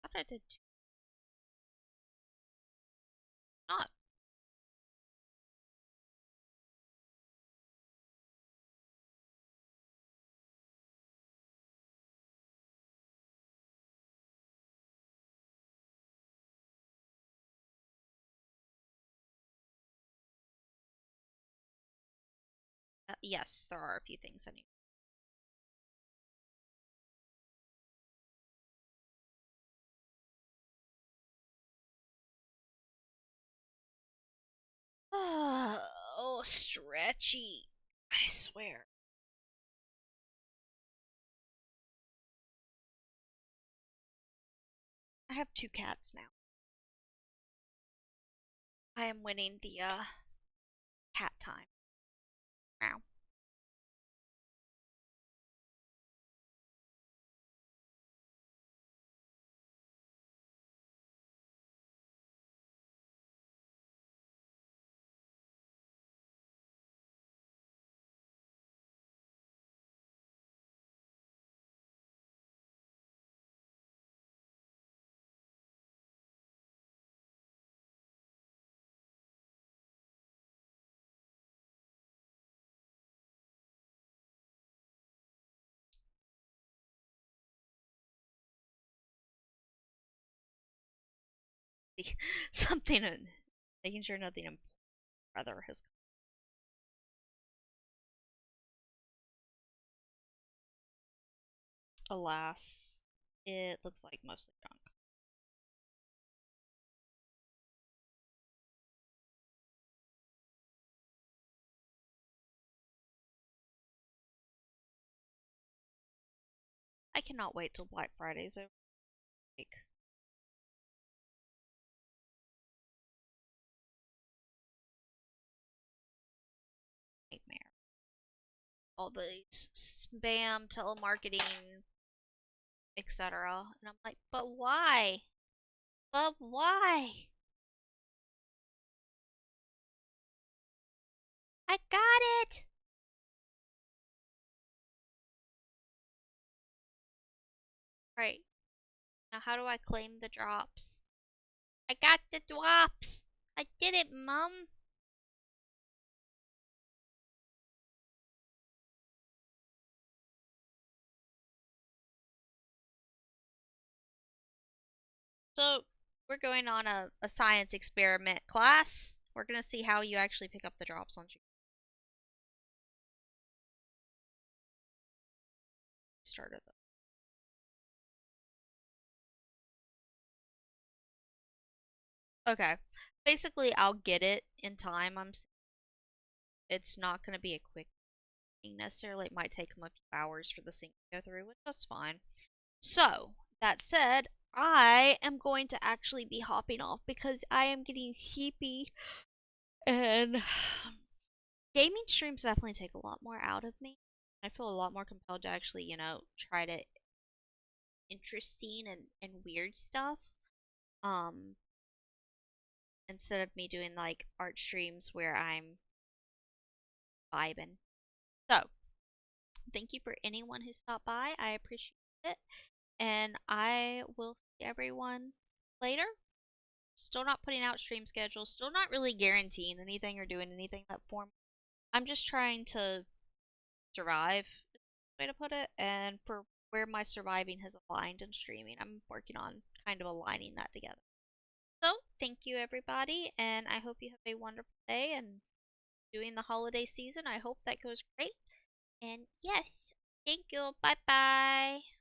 I thought I did not. Yes, there are a few things I need. Oh, stretchy. I swear. I have two cats now. I am winning the cat time. Now. Something making sure nothing important brother has. Alas, it looks like mostly junk. I cannot wait till Black Friday's over. Like, nightmare. All the spam, telemarketing, etc. And I'm like, but why? But why? I got it! Right. Now how do I claim the drops? I got the drops! I did it, Mum! So, we're going on a science experiment, class. We're gonna see how you actually pick up the drops once you started them. Okay. Basically, I'll get it in time. It's not gonna be a quick thing necessarily. It might take them a few hours for the sync to go through, which is fine. So, that said, I am going to actually be hopping off because I am getting sleepy and gaming streams definitely take a lot more out of me. I feel a lot more compelled to actually, try to interesting and weird stuff. Um, instead of me doing like art streams where I'm vibing. So, thank you for anyone who stopped by. I appreciate it. And I will see everyone later. Still not putting out stream schedules, still not really guaranteeing anything or doing anything that form. I'm just trying to survive, is the way to put it, and for where my surviving has aligned in streaming, I'm working on kind of aligning that together. So, thank you everybody, and I hope you have a wonderful day and doing the holiday season. I hope that goes great. And yes, thank you. Bye bye.